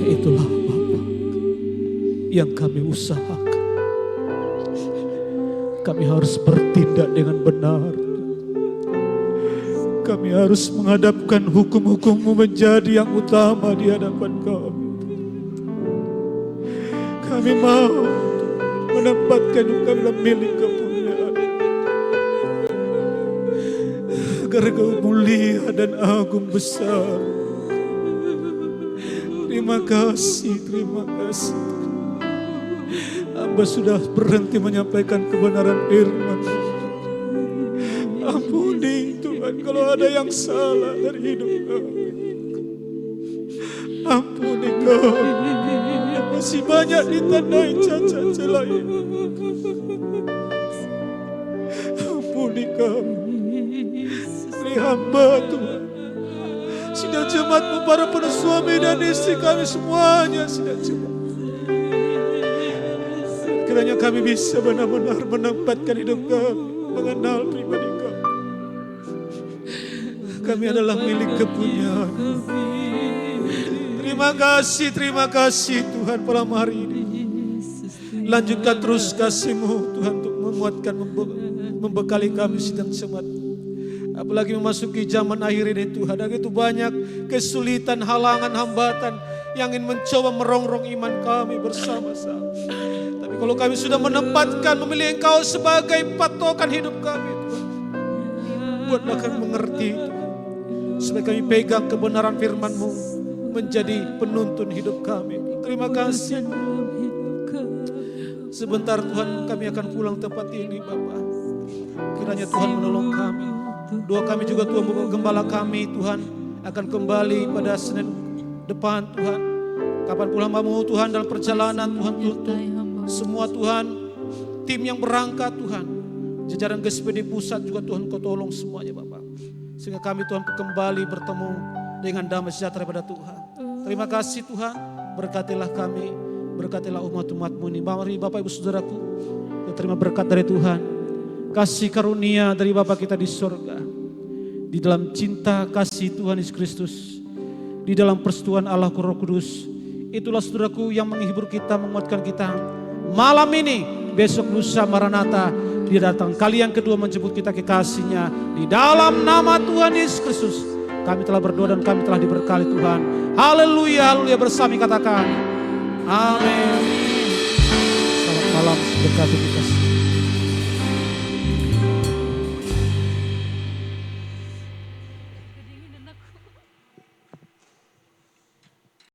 Speaker 3: Itulah Bapa yang kami usahakan. Kami harus bertindak dengan benar. Kami harus menghadapkan hukum-hukum-Mu menjadi yang utama di hadapan kami. Kami mau menempatkan hidup kami dalam milik kepunyaan, agar Kau mulia dan agung besar. Terima kasih, terima kasih. Hamba sudah berhenti menyampaikan kebenaran firman. Ampuni Tuhan kalau ada yang salah dari hidup kami. Ampuni kami, masih banyak ditandai cacat celah ini. Ampuni kami, beri hamba Tuhan. Sidang jemaat-Mu, para penuh suami dan istri kami semuanya sidang jemaat. Kiranya kami bisa benar-benar menempatkan hidup kami, mengenal pribadi kami. Kami adalah milik kepunyaan. Terima kasih Tuhan malam hari ini. Lanjutkan terus kasih-Mu Tuhan untuk menguatkan, membekali kami sidang jemaat. Apalagi memasuki zaman akhir ini Tuhan, ada begitu banyak kesulitan, halangan, hambatan yang ingin mencoba merongrong iman kami bersama-sama. Tapi kalau kami sudah menempatkan, memilih Engkau sebagai patokan hidup kami Tuhan, buatlah kami mengerti Tuhan, supaya kami pegang kebenaran firman-Mu menjadi penuntun hidup kami. Terima kasih. Sebentar Tuhan kami akan pulang tempat ini Bapa. Kiranya Tuhan menolong kami. Doa kami juga Tuhan, gembala kami Tuhan akan kembali pada Senin depan Tuhan. Kapan pula hamba-Mu Tuhan dalam perjalanan Tuhan, tuntun semua Tuhan, tim yang berangkat Tuhan, jajaran GSPD pusat juga Tuhan Kau tolong semuanya Bapak. Sehingga kami Tuhan kembali bertemu dengan damai sejahtera pada Tuhan. Terima kasih Tuhan, berkatilah kami, berkatilah umat-umat-Mu ini. Mari Bapak Ibu Saudaraku, kita terima berkat dari Tuhan. Kasih karunia dari Bapa kita di sorga, di dalam cinta kasih Tuhan Yesus Kristus, di dalam persetujuan Allah Roh Kudus. Itulah saudaraku yang menghibur kita, menguatkan kita. Malam ini, besok lusa Maranatha, Dia datang kali yang kedua menjemput kita ke kasih-Nya. Di dalam nama Tuhan Yesus Kristus, kami telah berdoa dan kami telah diberkati Tuhan. Haleluya, haleluya, bersama katakan amin. Selamat malam, berkati kita.